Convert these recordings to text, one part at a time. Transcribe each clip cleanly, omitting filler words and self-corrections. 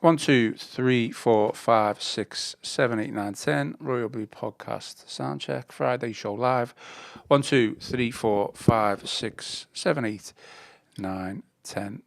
1, 2, 3, 4, 5, 6, 7, 8, 9, 10. Royal Blue Podcast Soundcheck. Friday show live. 1, 2, 3, 4, 5, 6, 7, 8, 9, 10.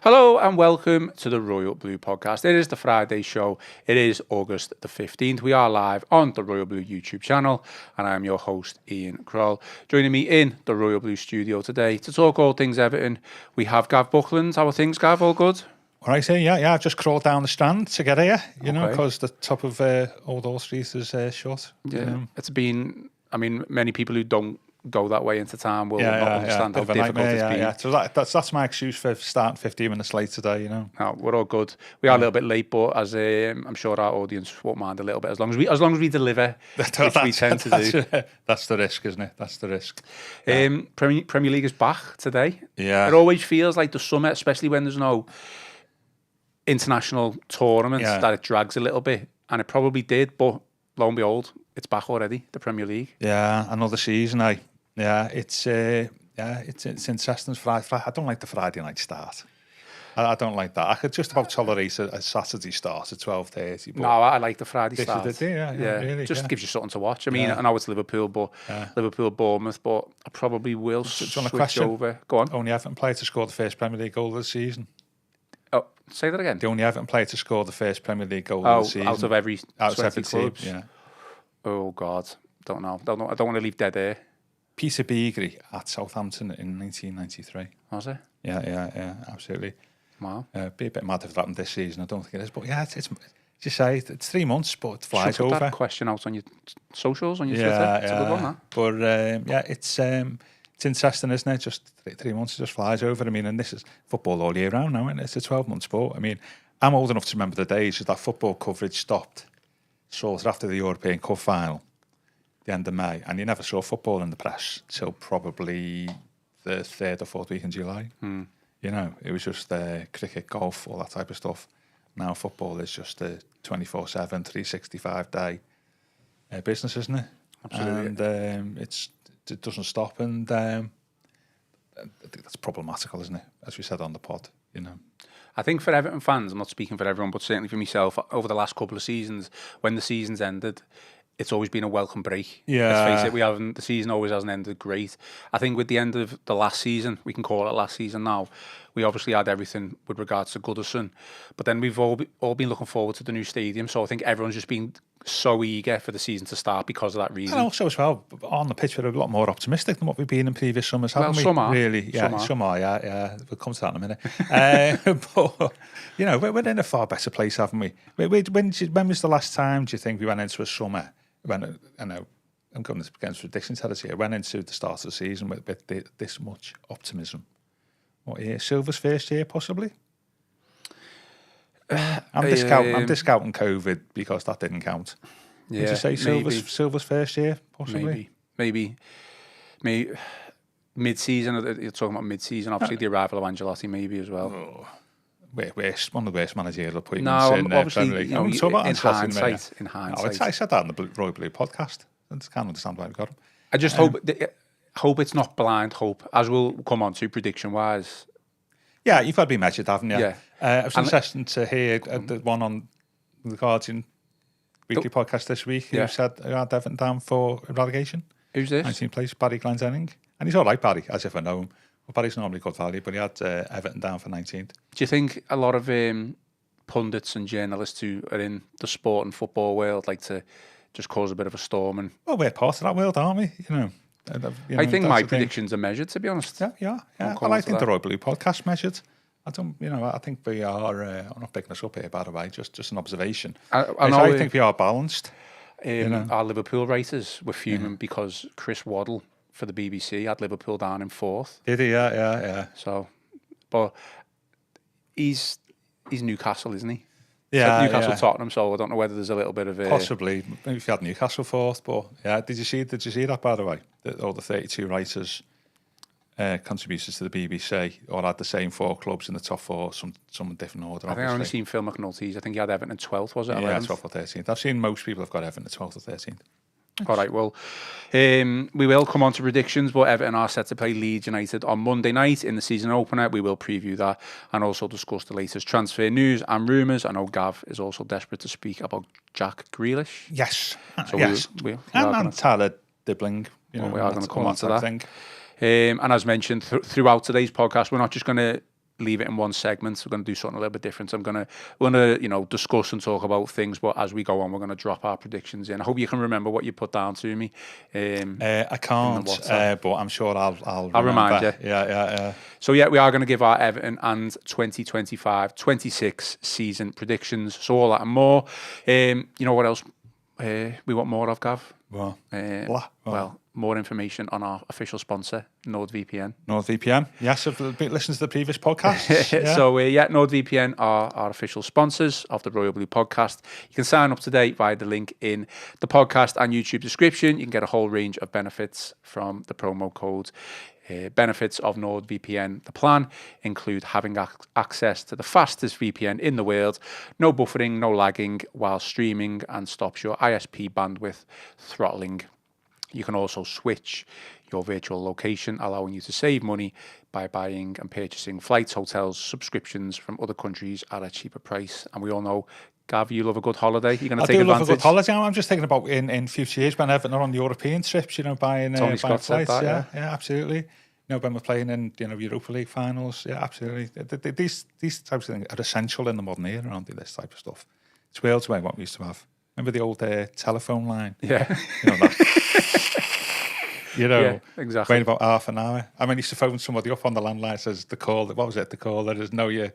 Hello and welcome to the Royal Blue Podcast. It is the Friday show. It is August the 15th. We are live on the Royal Blue YouTube channel and I am your host, Ian Croll. Joining me in the Royal Blue studio today to talk all things Everton, we have Gav Buckland. How are things, Gav? All good? All right, yeah. I've just crawled down the strand to get here, know, because the top of Old Hall Street is shut. Yeah, it's been, many people who don't go that way into town will not understand how difficult it's been. Yeah. So that's my excuse for starting 15 minutes late today, No, we're all good. We are a little bit late, but as I'm sure our audience won't mind a little bit as long as we deliver, which we tend to do. That's the risk, isn't it? That's the risk. Premier League is back today. Yeah. It always feels like the summer, especially when there's no international tournaments, that it drags a little bit, and it probably did, but lo and behold, it's back already, the Premier League. Yeah, another season, Yeah, it's interesting. Friday. I don't like the Friday night start. I don't like that. I could just about tolerate a Saturday start at 12:30. No, I like the Friday start. Really, just gives you something to watch. I mean, I know it's Liverpool, but Liverpool, Bournemouth, but I probably will switch over. Go on. Only Everton player to score the first Premier League goal of the season. Oh, say that again. The only Everton player to score the first Premier League goal of the season. Out of every 20 clubs. Team, yeah. Oh God, don't know. I don't want to leave dead air. Peter Beagrie at Southampton in 1993. Was it? Yeah, absolutely. Wow. Be a bit mad if it happened this season. I don't think it is, but it's just say it's 3 months, but it flies over. Put that question out on your socials, on your Twitter. It's a good one, that. But it's interesting, isn't it? Just 3 months, it just flies over. I mean, and this is football all year round now, and it's a 12-month sport. I mean, I'm old enough to remember the days that football coverage stopped sort of after the European Cup final. The end of May, and you never saw football in the press till probably the 3rd or 4th week in July. You know, it was just cricket, golf, all that type of stuff. Now football is just a 24/7, 365 day business, isn't it? Absolutely. And it doesn't stop, and I think that's problematical, isn't it? As we said on the pod, you know. I think for Everton fans, I'm not speaking for everyone, but certainly for myself, over the last couple of seasons, when the season's ended, it's always been a welcome break. Yeah. Let's face it, the season always hasn't ended great. I think with the end of the last season, we can call it last season now, we obviously had everything with regards to Goodison, but then we've all been looking forward to the new stadium, so I think everyone's just been so eager for the season to start because of that reason. And also as well, on the pitch we're a lot more optimistic than what we've been in previous summers, haven't we? Some are. Really, some are, yeah. We'll come to that in a minute. But, you know, we're in a far better place, haven't we? When was the last time, do you think, we went into a summer, when, I know, I'm going against prediction tellers here, went into the start of the season with this much optimism? What year? Silver's first year, possibly? I'm discounting COVID because that didn't count. Yeah, would you say Silver's first year, possibly? Maybe mid-season. You're talking about mid-season. Obviously, the arrival of Angelotti, maybe as well. Oh, one of the worst managerial appointments. No, obviously, in hindsight. I said that on the Royal Blue podcast. I just can't understand why we got him. I just hope it's not blind hope, as we'll come on to prediction-wise. Yeah, you've got to be measured, haven't you? Yeah. It was interesting to hear the one on the Guardian weekly podcast this week who said he had Everton down for relegation. Who's this? 19th place, Barry Glendenning. And he's all right, Barry, as if I know him. Well, Barry's normally good value, but he had Everton down for 19th. Do you think a lot of pundits and journalists who are in the sport and football world like to just cause a bit of a storm? And well, we're part of that world, aren't we? I think my predictions are measured, to be honest. Yeah. Well, I think the Royal Blue podcast measured. I think we are. I'm not picking us up here, by the way. Just an observation. I think we are balanced. Our Liverpool writers were fuming because Chris Waddle for the BBC had Liverpool down in 4th. Did he? Yeah. So, but he's Newcastle, isn't he? Yeah, Newcastle, Tottenham. So I don't know whether there's a little bit of possibly. Maybe if you had Newcastle 4th, but yeah. Did you see that, by the way? All the 32 writers contributed to the BBC, or had the same 4 clubs in the top 4, some different order. I think I've only seen Phil McNulty's. I think he had Everton 12th, was it? Yeah, 12th or 13th. I've seen most people have got Everton 12th or 13th. All right, well, we will come on to predictions, but Everton are set to play Leeds United on Monday night in the season opener. We will preview that and also discuss the latest transfer news and rumours. I know Gav is also desperate to speak about Jack Grealish. Yes. So yes. And Tyler Dibling. We are going to come on to that. Think. And as mentioned, throughout today's podcast, we're not just going to leave it in one segment. We're going to do something a little bit different. So we're going to discuss and talk about things, but as we go on, we're going to drop our predictions in. I hope you can remember what you put down to me. I can't, but I'm sure I'll remind you. Yeah. So we are going to give our Everton and 2025-26 season predictions. So all that and more. You know what else we want more of, Gav? Well, more information on our official sponsor, NordVPN. NordVPN, yes, I've listened to the previous podcast. So, NordVPN are our official sponsors of the Royal Blue podcast. You can sign up today via the link in the podcast and YouTube description. You can get a whole range of benefits from the promo code. Benefits of NordVPN. The plan include having access to the fastest VPN in the world, no buffering, no lagging while streaming, and stops your ISP bandwidth throttling. You can also switch your virtual location, allowing you to save money by buying and purchasing flights, hotels, subscriptions from other countries at a cheaper price. And we all know, Gav, you love a good holiday. You're going to take advantage. I do love a good holiday. I'm just thinking about in future years when Everton are on the European trips, buying flights. Yeah, absolutely. When we're playing in Europa League finals, yeah, absolutely. These types of things are essential in the modern era, aren't they? This type of stuff. It's worlds away what we used to have. Remember the old telephone line? Yeah. That. Exactly. Wait about half an hour. I used to phone somebody up on the landline, says the call. What was it? The call. There is no, you're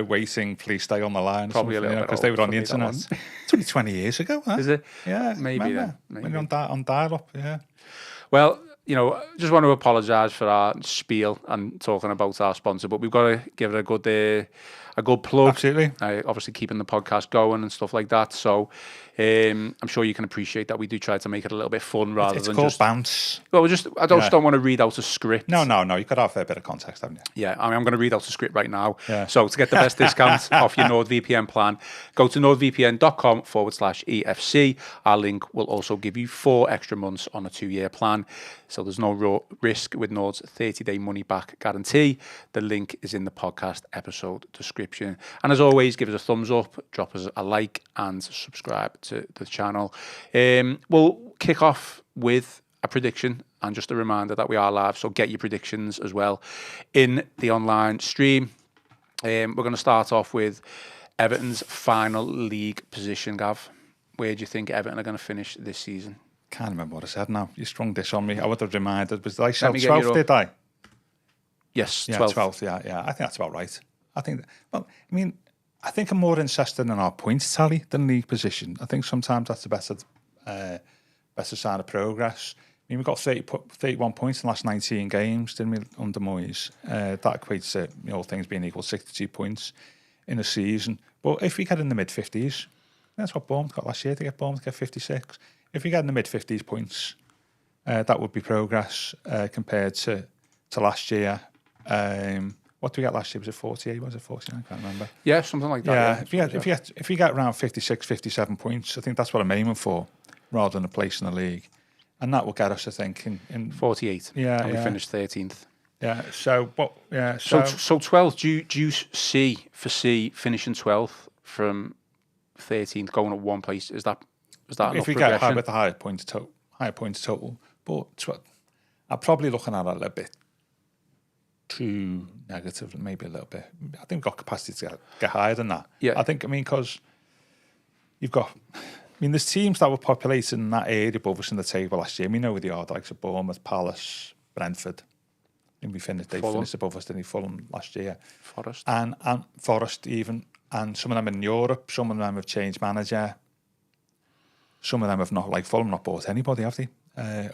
waiting. Please stay on the line. Probably a little bit because they were on the internet. It's only 20 years ago. Huh? Is it? Yeah, maybe. When you're on dial-up. Yeah. Well, just want to apologise for our spiel and talking about our sponsor, but we've got to give it a good plug. Absolutely. Obviously keeping the podcast going and stuff like that. So I'm sure you can appreciate that we do try to make it a little bit fun rather than just bounce. Well, I don't want to read out a script. No. You've got to have a bit of context, haven't you? Yeah, I'm going to read out a script right now. Yeah. So to get the best discount off your NordVPN plan, go to nordvpn.com/EFC. Our link will also give you 4 extra months on a 2-year plan. So there's no risk with Nord's 30-day money-back guarantee. The link is in the podcast episode description. And as always, give us a thumbs up, drop us a like, and subscribe to the channel. We'll kick off with a prediction and just a reminder that we are live. So get your predictions as well in the online stream. We're going to start off with Everton's final league position, Gav. Where do you think Everton are going to finish this season? Can't remember what I said now. You sprung this on me. I would have reminded. Did I say 12th, did I? Yes, 12th. Yeah. I think that's about right. I think I'm more interested in our points tally than league position. I think sometimes that's a better sign of progress. We got 31 points in the last 19 games, didn't we, under Moyes? That equates to, all things being equal, 62 points in a season. But if we get in the mid-50s, that's what Bournemouth got last year. They get 56. If we get in the mid-50s points, that would be progress compared to last year. What did we get last year? Was it 48? Was it 49? I can't remember. Yeah, something like that. Yeah. If you get around 56, 57 points, I think that's what I'm aiming for, rather than a place in the league. And that will get us, I think, in 48. Yeah. And we finished 13th. Yeah. So, So 12th. Do you foresee finishing 12th from 13th, going at one place? Is that enough if we progression? get with the higher points total, but I'm probably looking at it a little bit too negative, maybe a little bit. I think we've got capacity to get higher than that. Yeah. Because you've got. There's teams that were populating that area above us in the table last year. We know where they are, like Bournemouth, Palace, Brentford. They finished above us, didn't they? Fulham last year. Forest. And Forest even. And some of them in Europe, some of them have changed manager. Some of them have not, like Fulham, not bought anybody, have they,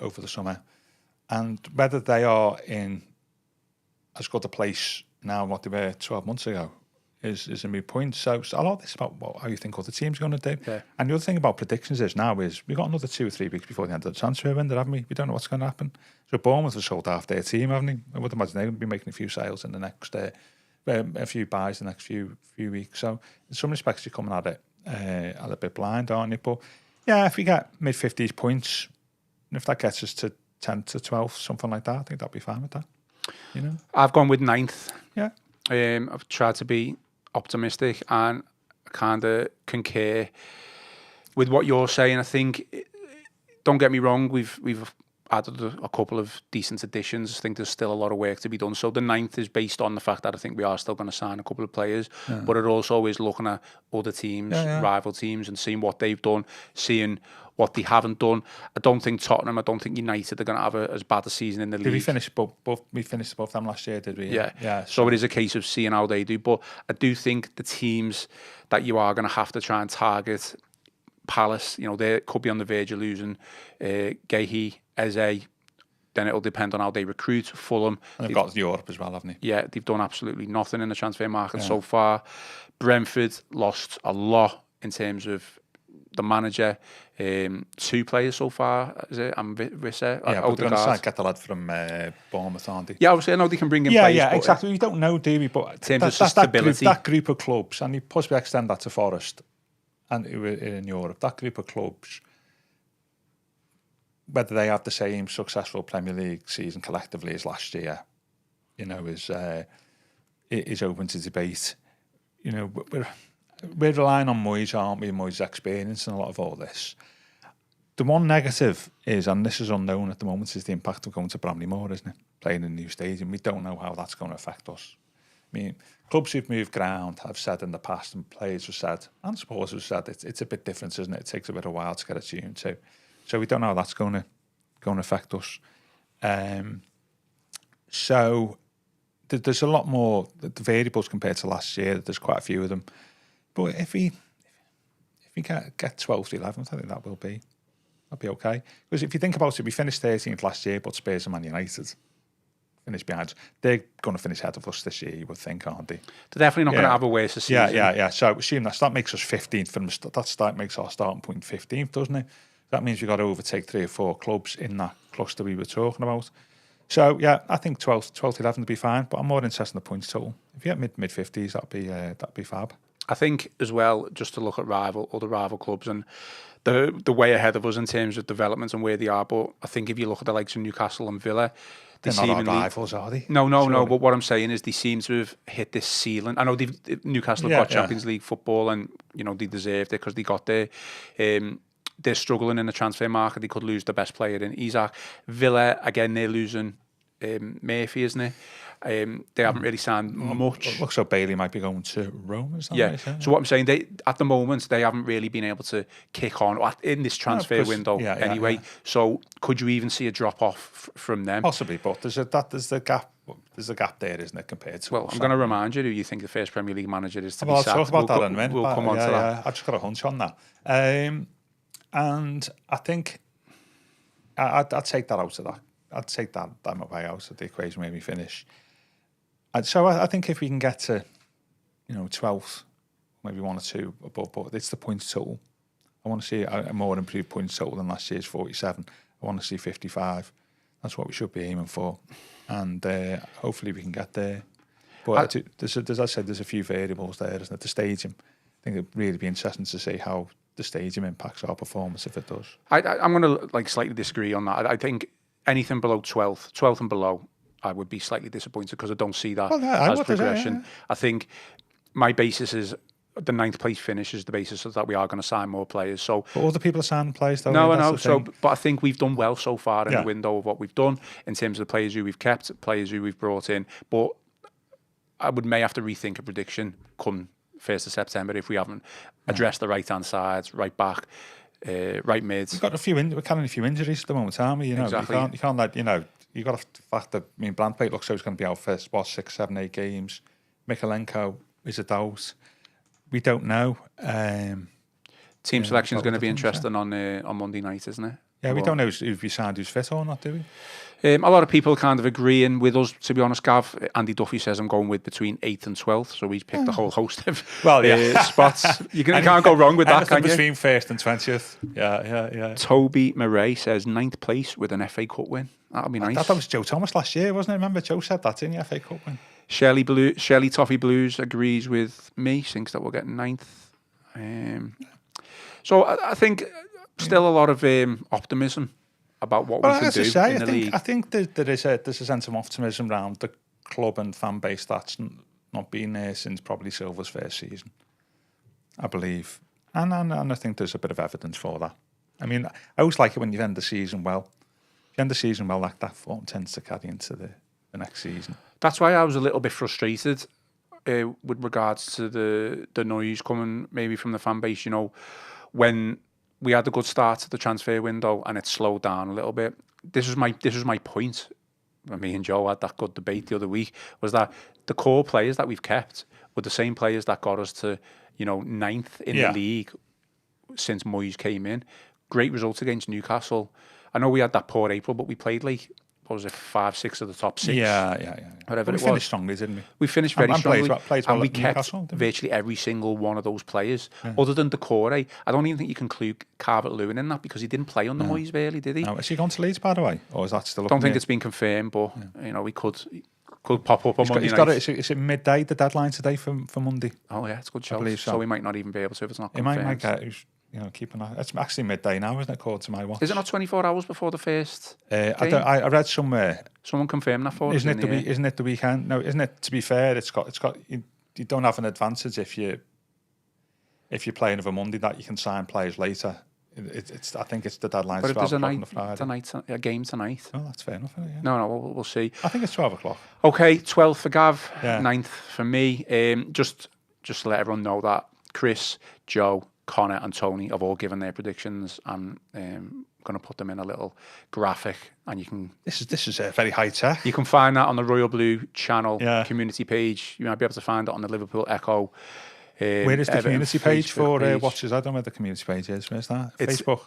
over the summer? And whether they are in as good a place now what they were 12 months ago is a moot point. So a lot of this is about how you think other teams are going to do. Yeah. And the other thing about predictions is we've got another 2 or 3 weeks before the end of the transfer window, haven't we? We don't know what's going to happen. So Bournemouth have sold half their team, haven't they? I would imagine they're going to be making a few sales in the next, a few buys in the next few weeks. So in some respects, you're coming at it a little bit blind, aren't you? But yeah, if we get mid-50s points, and if that gets us to 10 to 12, something like that, I think that'd be fine with that. I've gone with 9th. Yeah. I've tried to be optimistic and kind of concur with what you're saying. I think, don't get me wrong, we've added a couple of decent additions. I think there's still a lot of work to be done. So the 9th is based on the fact that I think we are still going to sign a couple of players, but it also is looking at other teams, rival teams, and seeing what they've done, seeing what they haven't done. I don't think Tottenham, I don't think United are going to have as bad a season in the league. Did we finish we finished above them last year, did we? Yeah. So it is a case of seeing how they do. But I do think the teams that you are going to have to try and target, Palace, they could be on the verge of losing Gehi, Eze. Then it'll depend on how they recruit. Fulham. And they've got Europe as well, haven't they? Yeah, they've done absolutely nothing in the transfer market so far. Brentford lost a lot in terms of the manager. 2 players so far, is it? And Rissa. Yeah, but they're going to get the lad from Bournemouth, aren't they? Yeah, obviously I know they can bring in players. Yeah, exactly. You don't know, do we? But in terms of stability. That group of clubs, and you possibly extend that to Forest and in Europe, that group of clubs, whether they have the same successful Premier League season collectively as last year, is open to debate. We're relying on Moyes, aren't we? Moyes' experience and a lot of all this. The one negative is, and this is unknown at the moment, is the impact of going to Bramley-Moore, isn't it? Playing in a new stadium. We don't know how that's going to affect us. Clubs who've moved ground have said in the past, and players have said, and supporters have said, it's a bit different, isn't it? It takes a bit of a while to get attuned to. So we don't know how that's going to affect us. So there's a lot more the variables compared to last year. There's quite a few of them. But if we get 12th to 11th, I think that'll be okay. Because if you think about it, we finished 13th last year, but Spurs and Man United finished behind us. They're going to finish ahead of us this year, you would think, aren't they? They're definitely not going to have a worse season. Yeah. So assume that makes us 15th from the start. That makes our starting point 15th, doesn't it? That means we've got to overtake 3 or 4 clubs in that cluster we were talking about. So yeah, I think 12th to 11th would be fine, but I'm more interested in the points total. If you get mid 50s, that'd be fab. I think as well, just to look at other rival clubs and the way ahead of us in terms of development and where they are. But I think if you look at the likes of Newcastle and Villa, they're not our rivals, are they? No. But what I'm saying is they seem to have hit this ceiling. I know Newcastle have got Champions League football, and they deserved it because they got there. They're struggling in the transfer market. They could lose the best player in Isaac. Villa, again, they're losing Murphy, isn't it? They haven't really signed much. It looks like Bailey might be going to Rome. Is that right? So what I'm saying, at the moment, they haven't really been able to kick on in this transfer window anyway. So could you even see a drop off from them? Possibly, but there's a gap. There's a gap there, isn't it, compared to? Well, I'm going to remind you who you think the first Premier League manager is to be sacked. I'll talk about that in a minute. We'll come on to that. I've just got a hunch on that. And I think I'd take that out of that. I'd take that away out of the equation when we finish. And so I think if we can get to, 12th, maybe 1 or 2 above, but it's the points total. I want to see a more improved points total than last year's 47. I want to see 55. That's what we should be aiming for, and hopefully we can get there. But as I said, there's a few variables there, isn't it? The stadium. I think it'd really be interesting to see how the stadium impacts our performance if it does. I'm going to slightly disagree on that. I think anything below 12th and below, I would be slightly disappointed because I don't see that I as would, progression. yeah. I think my basis is the 9th place finish is the basis of that we are going to sign more players. So, but other people are signing players, though. no, I that's know. the So, thing. but I think we've done well so far in Yeah. the window of what we've done in terms of the players who we've kept, players who we've brought in. But I may have to rethink a prediction come 1st of September if we haven't addressed the right-hand sides, right back, right mid. We've got we're carrying a few injuries at the moment, aren't we? You know, Exactly. you can't let, you know, you got the fact that, I mean, Branthwaite looks like he's going to be out for 6, 7, 8 games. Mikalenko is a doubt. We don't know. Team selection is going to be things, interesting on Monday night, isn't it? Yeah, we don't know if we signed who's fit or not, do we? A lot of people kind of agreeing with us, to be honest, Gav. Andy Duffy says I'm going with between 8th and 12th, so he's picked a whole host of spots. You can't go wrong with that, can you? Between 1st and 20th. Yeah. Toby Murray says 9th place with an FA Cup win. That'll be nice. That was Joe Thomas last year, wasn't it? Remember, Joe said that in the FA Cup win. Shelley Toffee Blues agrees with me, thinks that we'll get 9th. So I think still a lot of optimism about what we can do in the league. I think there's a sense of optimism around the club and fan base that's not been there since probably Silva's first season, I believe. And I think there's a bit of evidence for that. I mean, I always like it when you end the season well. If you end the season well, like that form tends to carry into the next season. That's why I was a little bit frustrated with regards to the noise coming maybe from the fan base, you know, when we had a good start to the transfer window and it slowed down a little bit. This was my point. When me and Joe had that good debate the other week, was that the core players that we've kept were the same players that got us to, you know, 9th in the league since Moyes came in. Great results against Newcastle. I know we had that poor April, but we played like, what was it, 5, 6 of the top 6? Yeah. Whatever we it was. finished strongly, didn't we? We finished very strongly. Played well and we at kept Newcastle, virtually every single one of those players. Other than Decore, I don't even think you can include Calvert-Lewin in that because he didn't play under Moyes barely, did he? No, has he gone to Leeds, by the way? Or is that still up? Don't think it's been confirmed, but you know, we could pop up on Monday night. Is it midday, the deadline today for Monday? Oh yeah, it's a good show. I believe so. So we might not even be able to if it's not He confirmed. might get, you know, keep an eye. It's actually midday now, isn't it, according to my watch? Is it not 24 hours before the first game? I read somewhere. Someone confirmed that for us. Isn't it the weekend? No, isn't it? To be fair, it's got. You don't have an advantage if you're playing of a Monday that you can sign players later. I think it's the deadline. But if there's a a game tonight. Oh, that's fair enough. Yeah. No, we'll see. I think it's 12 o'clock. Okay, 12th for Gav, Yeah. 9th for me. Just to let everyone know that Chris, Joe, Connor and Tony have all given their predictions, and I'm going to put them in a little graphic, and you can... This is very high tech. You can find that on the Royal Blue channel community page. You might be able to find it on the Liverpool Echo. Where is the Everton community page Facebook for watchers? I don't know where the community page is. Where's that? Facebook?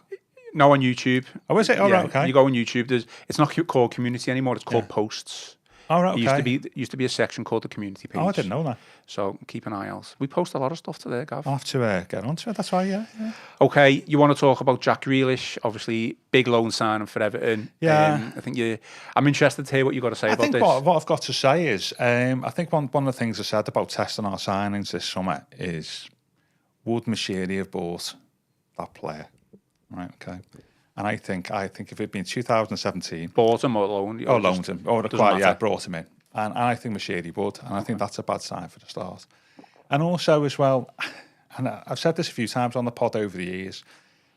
No, on YouTube. Oh, is it? Oh, right, okay. You go on YouTube. It's not called community anymore. It's called posts. Oh, right, okay. It used to be a section called the community page. Oh, I didn't know that. So keep an eye out. We post a lot of stuff today, Gav. I'll have to get onto it. That's right, yeah. Okay, you want to talk about Jack Grealish? Obviously, big loan signing for Everton. Yeah. I'm interested to hear what you've got to say about this. I think what I've got to say is, I think one of the things I said about testing our signings this summer is, would Mashiri have bought that player? Right, okay. And I think if it'd been 2017... Bought him or loaned him? Or loaned him. Or brought him in. And I think Mashiri would. And I think that's a bad sign for the start. And also as well, and I've said this a few times on the pod over the years,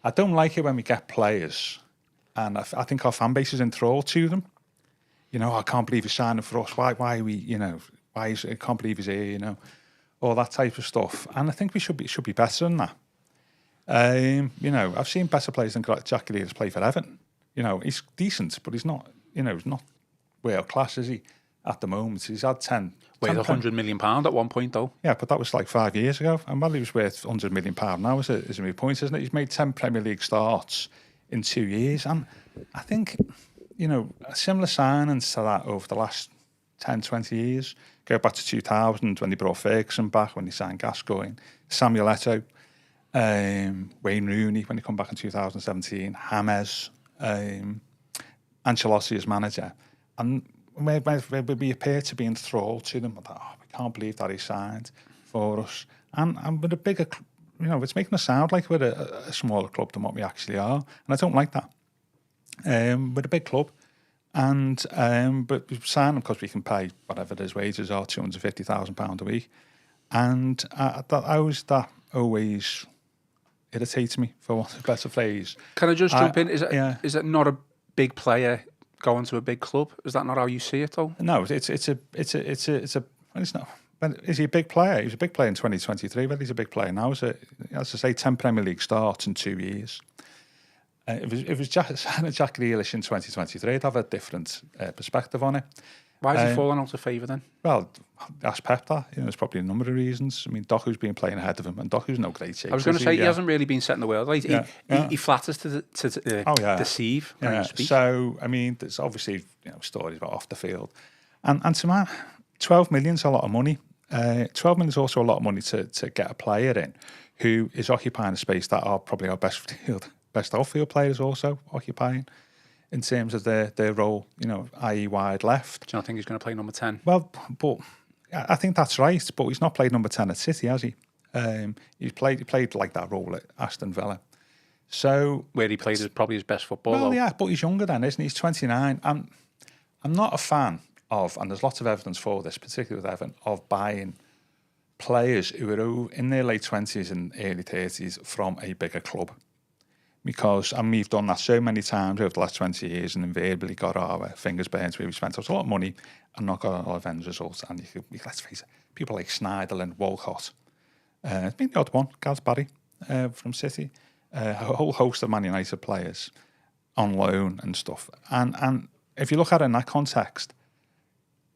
I don't like it when we get players, and I think our fan base is enthralled to them. You know, I can't believe he's signing for us. Why are we, you know, I can't believe he's here, you know, all that type of stuff. And I think we should be better than that. You know, I've seen better players than Jack Grealish play for Everton. You know, he's decent, but he's not, you know, he's not world class, is he? At the moment, he's had 10. Worth £100 million at one point, though. Yeah, but that was like 5 years ago. And well, he was worth £100 million now, is a new point, isn't it? He's made 10 Premier League starts in 2 years. And I think, you know, similar signings to that over the last 10, 20 years. Go back to 2000 when they brought Ferguson back, when they signed Gascoigne, Samuel Eto'o, Wayne Rooney when he come back in 2017, James, Ancelotti as manager. And we appear to be enthralled to them. We can't believe that he signed for us. And with a bigger, you know, it's making us sound like we're a smaller club than what we actually are. And I don't like that. We're a big club. And but we sign him because we can pay whatever his wages are, £250,000 a week. And that always irritates me, for want of a better phrase. Can I just jump in? Is it not a big player going to a big club? Is that not how you see it, though? No, it's not. But is he a big player? He was a big player in 2023, but he's a big player now. As I say, 10 Premier League starts in 2 years. If it was Jack Grealish in 2023, I'd have a different perspective on it. Why is he falling out of favour then? Well, ask Pep that. There's probably a number of reasons. I mean, Doku's been playing ahead of him, and Doku's no great shape. I was going to say, he hasn't really been setting the world right. He flatters to deceive. So, I mean, there's obviously stories about off the field. And to man, 12 million's a lot of money. 12 million is also a lot of money to get a player in who is occupying a space that are probably our best outfield players also occupying in terms of their role, i.e. wide left. Do you not think he's going to play number 10? Well, but I think that's right, but he's not played number 10 at City, has he? He played like that role at Aston Villa. So where he played is probably his best football. Well, yeah, but he's younger then, isn't he? He's 29. I'm not a fan of, and there's lots of evidence for this, particularly with Everton, of buying players who are in their late 20s and early 30s from a bigger club. Because, and we've done that so many times over the last 20 years and invariably got our fingers burnt where we spent a lot of money and not got a lot of end results. And let's face it, people like Schneiderlin, Walcott, it's been the odd one, Gaz Barry from City, a whole host of Man United players on loan and stuff. And if you look at it in that context,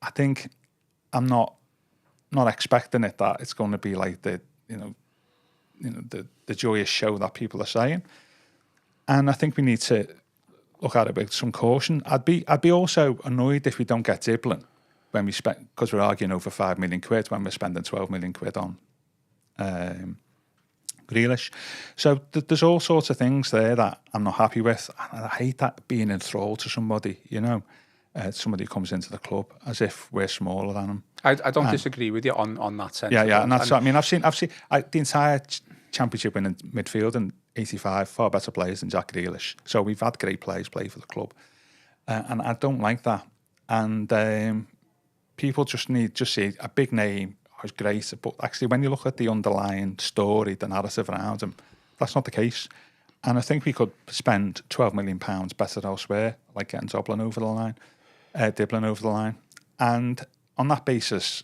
I think I'm not expecting it that it's going to be like the joyous show that people are saying. And I think we need to look at it with some caution. I'd be also annoyed if we don't get Dibling when we spend, because we're arguing over £5 million when we're spending £12 million on Grealish. So there's all sorts of things there that I'm not happy with. And I hate that being enthralled to somebody, somebody who comes into the club as if we're smaller than them. I don't disagree with you on that sense. Yeah, and that's. I mean, I've seen the entire championship winning midfield and 85 far better players than Jack Grealish. So we've had great players play for the club, and I don't like that. And people just see a big name is great, but actually when you look at the underlying story, the narrative around him, that's not the case. And I think we could spend £12 million better elsewhere, like getting Dibling over the line. And on that basis,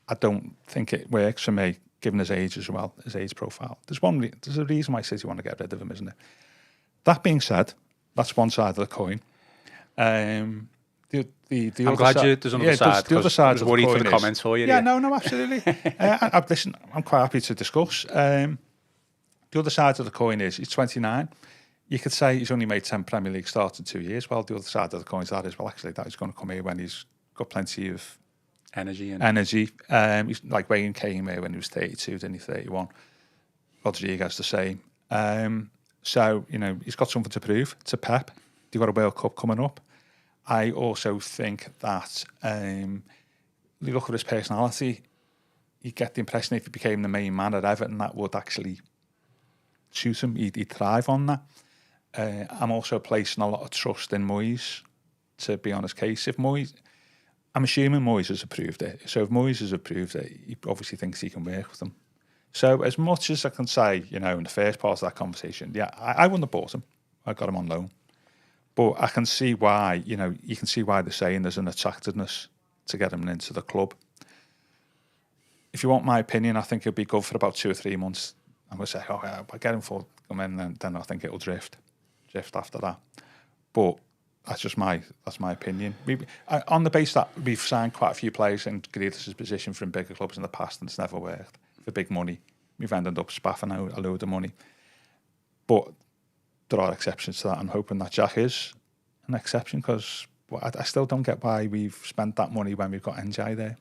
I don't think it works for me, given his age as well, his age profile. There's a reason why City want to get rid of him, isn't it? That being said, that's one side of the coin. I'm glad there's another side. The other side I was worried for the comments for you. Yeah, no, absolutely. Listen, I'm quite happy to discuss. The other side of the coin is he's 29. You could say he's only made 10 Premier League starts in 2 years. Well, the other side of the coin is that he's going to come here when he's got plenty of energy. He's like Wayne came here when he was 32, didn't he? 31. Rodriguez the same. So, he's got something to prove to Pep. They've got a World Cup coming up. I also think that you look at his personality, you get the impression if he became the main man at Everton, that would actually suit him. He'd thrive on that. I'm also placing a lot of trust in Moyes to be on his case. I'm assuming Moyes has approved it. So if Moyes has approved it, he obviously thinks he can work with them. So as much as I can say, in the first part of that conversation, yeah, I wouldn't have bought him. I got him on loan. But I can see why, you can see why they're saying there's an attractiveness to get him into the club. If you want my opinion, I think it'll be good for about 2 or 3 months. I'm going to say, I get him for come in, and then I think it'll drift after that. But that's my opinion. On the base that we've signed quite a few players in Grealish's position from bigger clubs in the past, and it's never worked for big money. We've ended up spaffing out a load of money. But there are exceptions to that. I'm hoping that Jack is an exception, because I still don't get why we've spent that money when we've got NJ there.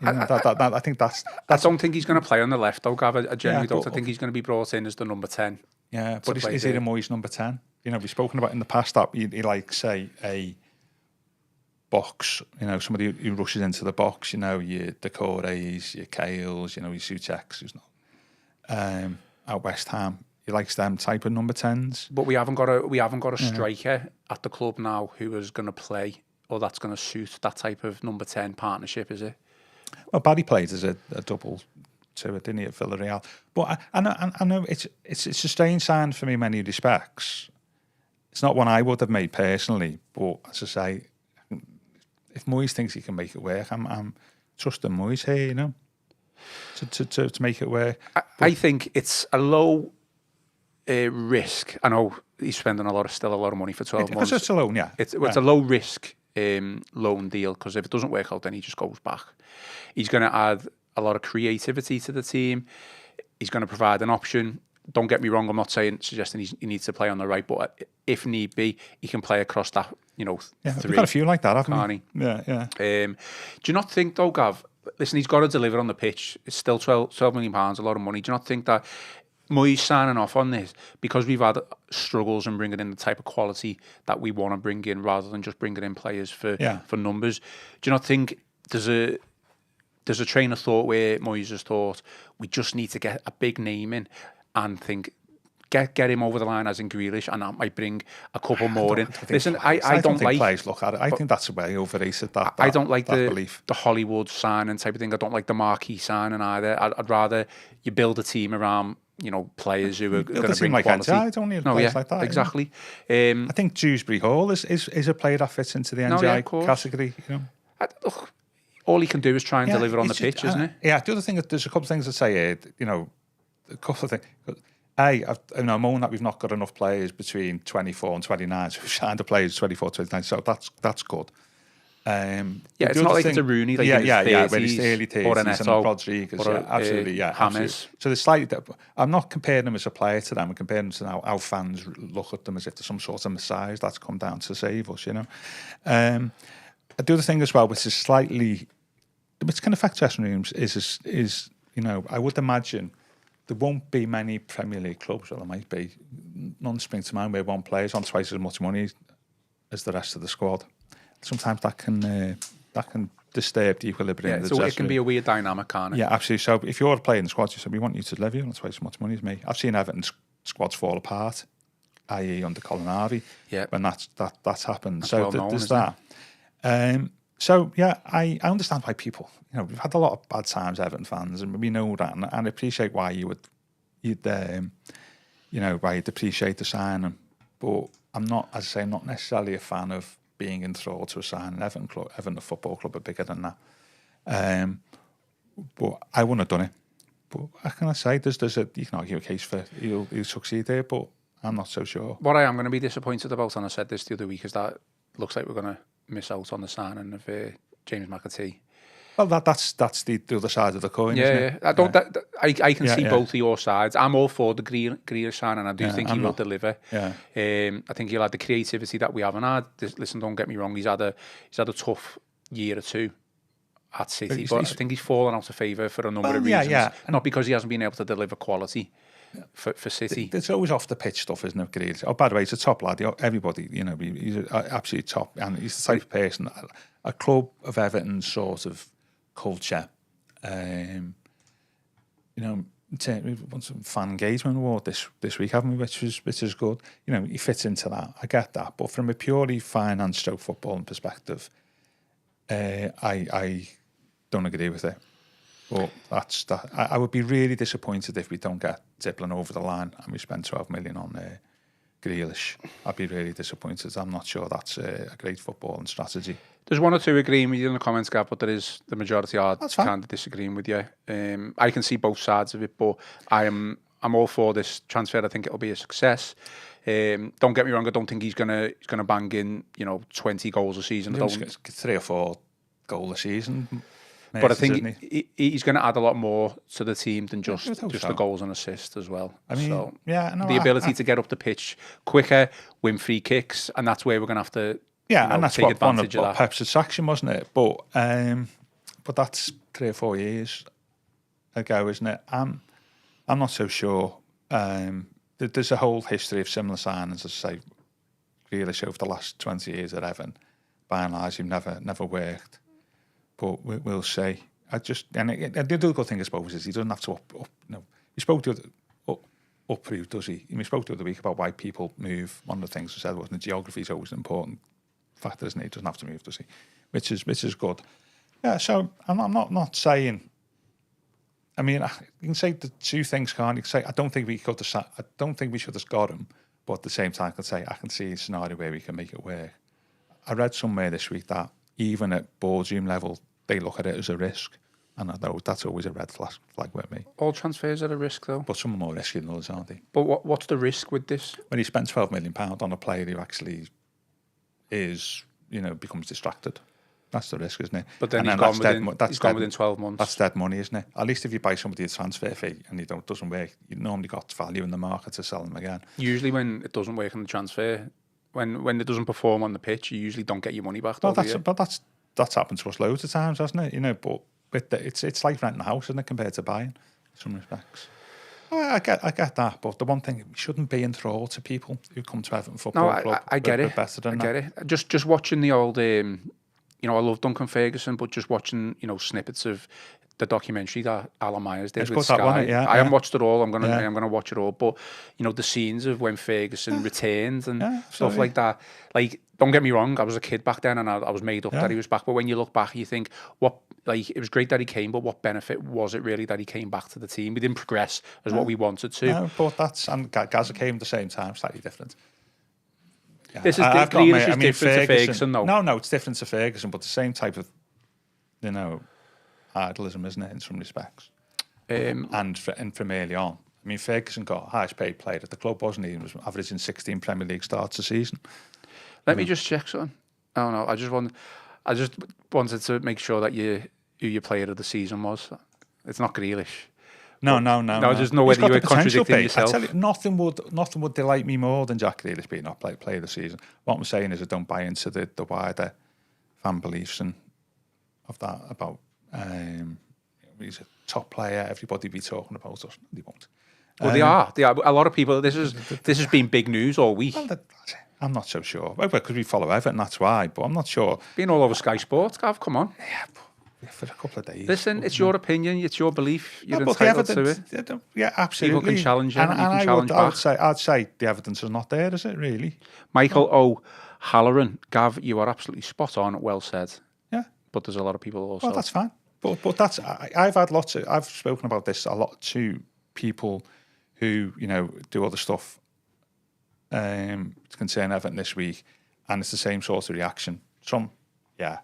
I think that's. I don't think he's going to play on the left, though, Gav. I genuinely don't. I think he's going to be brought in as the number 10. Yeah, but is he the Moyes number 10? We've spoken about in the past that he like, say, a box, somebody who rushes into the box, your Decore's, your Kales, your Souceks, who's not. At West Ham, he likes them type of number 10s. But we haven't got a striker at the club now who is going to play or that's going to suit that type of number 10 partnership, is it? Well, Barry played as a double to it, didn't he, at Villarreal? But I know it's a strange sign for me in many respects. It's not one I would have made personally, but as I say, if Moyes thinks he can make it work, I'm trusting Moyes here, you know, to make it work. I think it's a low risk. I know he's spending still a lot of money for 12 months. Because it's a loan, yeah. It's a low risk loan deal, because if it doesn't work out, then he just goes back. He's going to add a lot of creativity to the team. He's going to provide an option. Don't get me wrong, I'm not suggesting he needs to play on the right, but if need be, he can play across that, you know, we've got a few like that, haven't we? Yeah. Do you not think, though, Gav, listen, he's got to deliver on the pitch. It's still £12 million, a lot of money. Do you not think that Moyes signing off on this, because we've had struggles in bringing in the type of quality that we want to bring in, rather than just bringing in players for numbers? Do you not think there's a train of thought where Moyes has thought we just need to get a big name in and think get him over the line, as in Grealish, and that might bring a couple more in? Listen, I don't like players look at it. I think that's way overrated. I don't like the belief. The Hollywood signing type of thing. I don't like the marquee signing either. I'd rather you build a team around, you know, players who are going to bring like quality. I don't need players like that. Exactly. I think Dewsbury Hall is a player that fits into the NGI category. You know, look, all he can do is try and deliver on the pitch, isn't it? Yeah. The other thing, there's a couple of things to say here. You know, a couple of things. I'm moaning that we've not got enough players between 24 and 29. So we've signed the players 24, 29. So that's good. It's not like it's a Rooney, like where he's early 30s, or an Eto, Rodriguez, absolutely. James. So there's slightly. I'm not comparing them as a player to them. I'm comparing them to how fans look at them as if they're some sort of messiahs that's come down to save us. You know. The other thing as well, which is slightly, which can affect dressing rooms, is you know, I would imagine there won't be many Premier League clubs, or there might be. None spring to mind where one player's on twice as much money as the rest of the squad. Sometimes that can disturb the equilibrium. Yeah, so it can be a weird dynamic, can't it? Yeah, absolutely. So if you're playing the squad, you say, we want you to deliver, you want twice as much money as me. I've seen Everton's squads fall apart, i.e. under Colin Harvey, when that's happened. That's so well known, there's that. So yeah, I understand why people, you know, we've had a lot of bad times, Everton fans, and we know that, and I appreciate why you'd appreciate the signing, but I'm not, as I say, I'm not necessarily a fan of being enthralled to a signing. Everton Football Club are bigger than that. But I wouldn't have done it. But how can I say? You can argue a case for he'll succeed there, but I'm not so sure. What I am going to be disappointed about, and I said this the other week, is that it looks like we're going to miss out on the signing of James McAtee. Well, that's the other side of the coin, isn't it? I can see both of your sides. I'm all for the Grealish sign, and I do think he will deliver. Yeah. I think he'll add the creativity that we haven't had. Listen, don't get me wrong, he's had a tough year or two at City, but I think he's fallen out of favour for a number of reasons. Not because he hasn't been able to deliver quality for City. There's always off the pitch stuff, isn't it, Grealish? Oh, by the way, he's a top lad. Everybody, you know, he's an absolute top, and he's the type of person, a club of Everton's sort of culture. You know, we won some fan engagement award this week, haven't we? Which is good. You know, he fits into that. I get that, but from a purely finance/footballing perspective, I don't agree with it. But that's that. I would be really disappointed if we don't get Dibling over the line and we spend 12 million on Grealish. I'd be really disappointed. I'm not sure that's a great footballing strategy. There's one or two agreeing with you in the comments, Gav, but there is the majority are kind of disagreeing with you. I can see both sides of it, but I'm all for this transfer. I think it'll be a success. Don't get me wrong. I don't think he's gonna bang in 20 goals a season. 3 or 4 goals a season. But I think he's going to add a lot more to the team than just the goals and assists as well. I mean, the ability to get up the pitch quicker, win free kicks, and that's where we're going to have to and that's take one advantage of that. Pep's attraction, wasn't it? But that's 3 or 4 years ago, isn't it? I'm not so sure. There's a whole history of similar signings, as I say, Grealish over the last 20 years at Everton. By and large, he've never worked. But we'll see. The other good thing, I suppose, is he doesn't have to up. You spoke to uproot, does he? We spoke the other week about why people move. One of the things I said was the geography is always an important factor, isn't it? He doesn't have to move, does he? Which is good. Yeah, so I'm not saying. I mean, you can say the two things, can't you? Say I don't think we should have got him, but at the same time, I can see a scenario where we can make it work. I read somewhere this week that even at boardroom level, they look at it as a risk. And I know that's always a red flag with me. All transfers are a risk, though. But some are more risky than others, aren't they? But what's the risk with this? When you spend £12 million on a player who actually is, becomes distracted. That's the risk, isn't it? But then he's gone within 12 months. That's dead money, isn't it? At least if you buy somebody a transfer fee and it doesn't work, you normally got value in the market to sell them again. Usually when it doesn't work on the transfer, when it doesn't perform on the pitch, you usually don't get your money back. But that's happened to us loads of times, hasn't it? But it's like renting a house, isn't it, compared to buying, in some respects. I get that, but the one thing, we shouldn't be enthralled to people who come to Everton Football Club. I get it. I get it. Just watching the old, I love Duncan Ferguson, but just watching, snippets of the documentary that Alan Myers did with Sky. I haven't watched it all. I'm gonna watch it all. But the scenes of when Ferguson returned and stuff like that. Like, don't get me wrong, I was a kid back then, and I was made up that he was back. But when you look back, you think, it was great that he came, but what benefit was it really that he came back to the team? We didn't progress as what we wanted to. No, but and Gaza came at the same time, slightly different. Yeah. This is different to Ferguson, though. No, it's different to Ferguson, but the same type of, idolism, isn't it, in some respects? And from early on. I mean, Ferguson got highest paid player at the club, wasn't he? He was averaging 16 Premier League starts a season. Let me just check something. Oh no, I just wanted to make sure that who your player of the season was. It's not Grealish. No. I just know whether you were contradicting yourself. I tell you, nothing would delight me more than Jack Grealish being our player of the season. What I'm saying is I don't buy into the wider fan beliefs and of that about he's a top player. Everybody be talking about us. They won't. Well, they are. A lot of people. This has been big news all week. Well, I'm not so sure. Well, because we follow Everton, that's why. But I'm not sure. Been all over Sky Sports, Gav. Come on. Yeah, for a couple of days. Listen, it's your opinion. It's your belief. You're entitled to it. Yeah, absolutely. People can challenge you. And you can challenge back. I'd say the evidence is not there, is it? Really? Michael O'Halloran, Gav, you are absolutely spot on. Well said. Yeah. But there's a lot of people also. Well, that's fine. But that's I've spoken about this a lot to people who do other stuff to concern Everton this week, and it's the same sort of reaction. Some, I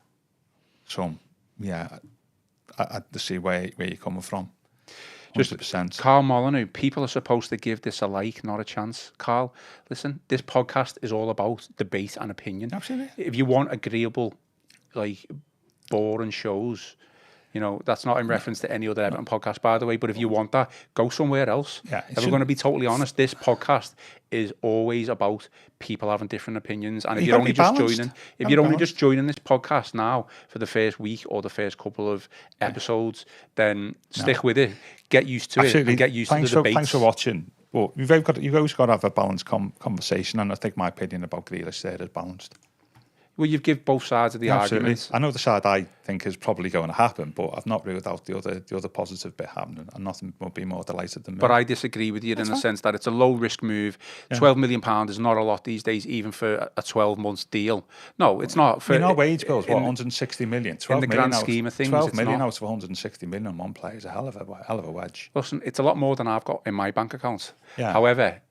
see where you're coming from. 100%. Carl Molyneux, people are supposed to give this a like, not a chance. Carl, listen, this podcast is all about debate and opinion. Absolutely. If you want agreeable, boring shows, that's not in reference to any other Everton podcast, by the way, but if you want that, go somewhere else. Yeah, if we're going to be totally honest, this podcast is always about people having different opinions. And if you're only just joining this podcast now for the first week or the first couple of episodes, then stick with it, get used to it, and get used to the debates. Thanks for watching. Well, you've always got to have a balanced conversation, and I think my opinion about Grealish there is balanced. Well, you've given both sides of the argument. I know the side I think is probably going to happen, but I've not ruled out the other positive bit happening, and nothing would be more delighted than me. But I disagree with you in the sense that it's a low risk move. £12 million is not a lot these days, even for a 12-month deal. No, it's not. Our wage bills, 160 million. 12 in the grand scheme of things, 12 million out of 160 million on one player is a hell of a wedge. Listen, it's a lot more than I've got in my bank account. Yeah. However,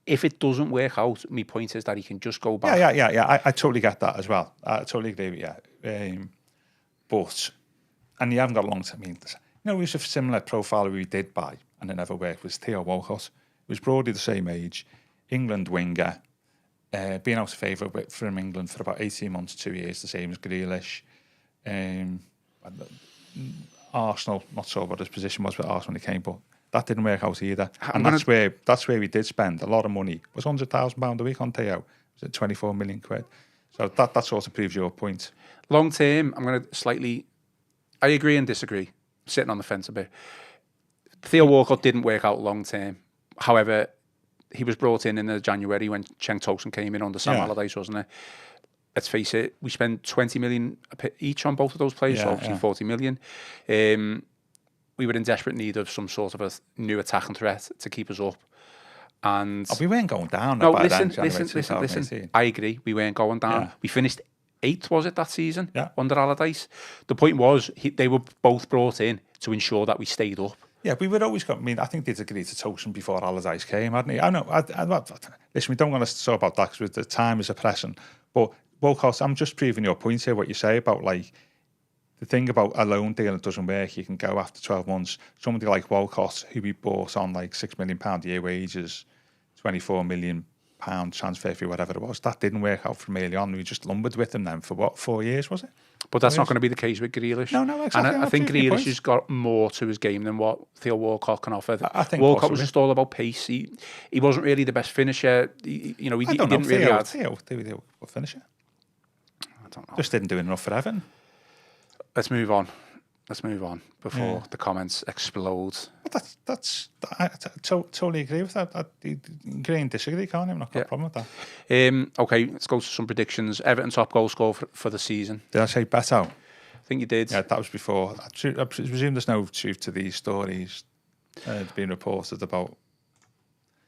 if it doesn't work out, my point is that he can just go back. Yeah. I totally get that as well. I totally agree with you. And you haven't got long to it was a similar profile we did buy, and it never worked, was Theo Walcott. He was broadly the same age, England winger, being out of favour from England for about 18 months, 2 years, the same as Grealish. Arsenal, not sure what his position was with Arsenal when he came, but that didn't work out either. And that's where we did spend a lot of money. It was £100,000 a week on Theo. Was it 24 million quid? So that sort of proves your point. Long term, I'm going to I agree and disagree. Sitting on the fence a bit. Theo Walcott didn't work out long term. However, he was brought in January when Cenk Tosun came in under Sam Allardyce, wasn't it? Let's face it, we spent 20 million each on both of those players, so obviously 40 million. we were in desperate need of some sort of a new attacking threat to keep us up. And we weren't going down. no, by listen, then, listen. I agree. We weren't going down. Yeah. We finished 8th, was it, that season? Yeah. Under Allardyce. The point was they were both brought in to ensure that we stayed up. Yeah, we would always go. I mean, I think they'd agreed to Tosin before Allardyce came, hadn't he? I know. Listen, we don't want to talk about that because the time is oppressing. But Walcott, I'm just proving your point here. What you say about like the thing about a loan deal that doesn't work, you can go after 12 months. Somebody like Walcott, who we bought on like £6 million a year wages, £24 million transfer fee, whatever it was, that didn't work out from early on. We just lumbered with him then for what, 4 years, was it? But that's not going to be the case with Grealish. No, exactly. And I think Grealish has got more to his game than what Theo Walcott can offer. I think Walcott was just all about pace. He wasn't really the best finisher. He didn't really have... Theo finisher. I don't know. Just didn't do enough for Everton. Let's move on before the comments explode. I totally agree with that. Agree and disagree, can't I? I've not got a problem with that. Okay, let's go to some predictions. Everton top goal scorer for the season. Did I say Beto? I think you did. Yeah, that was before. I presume there's no truth to these stories being reported about.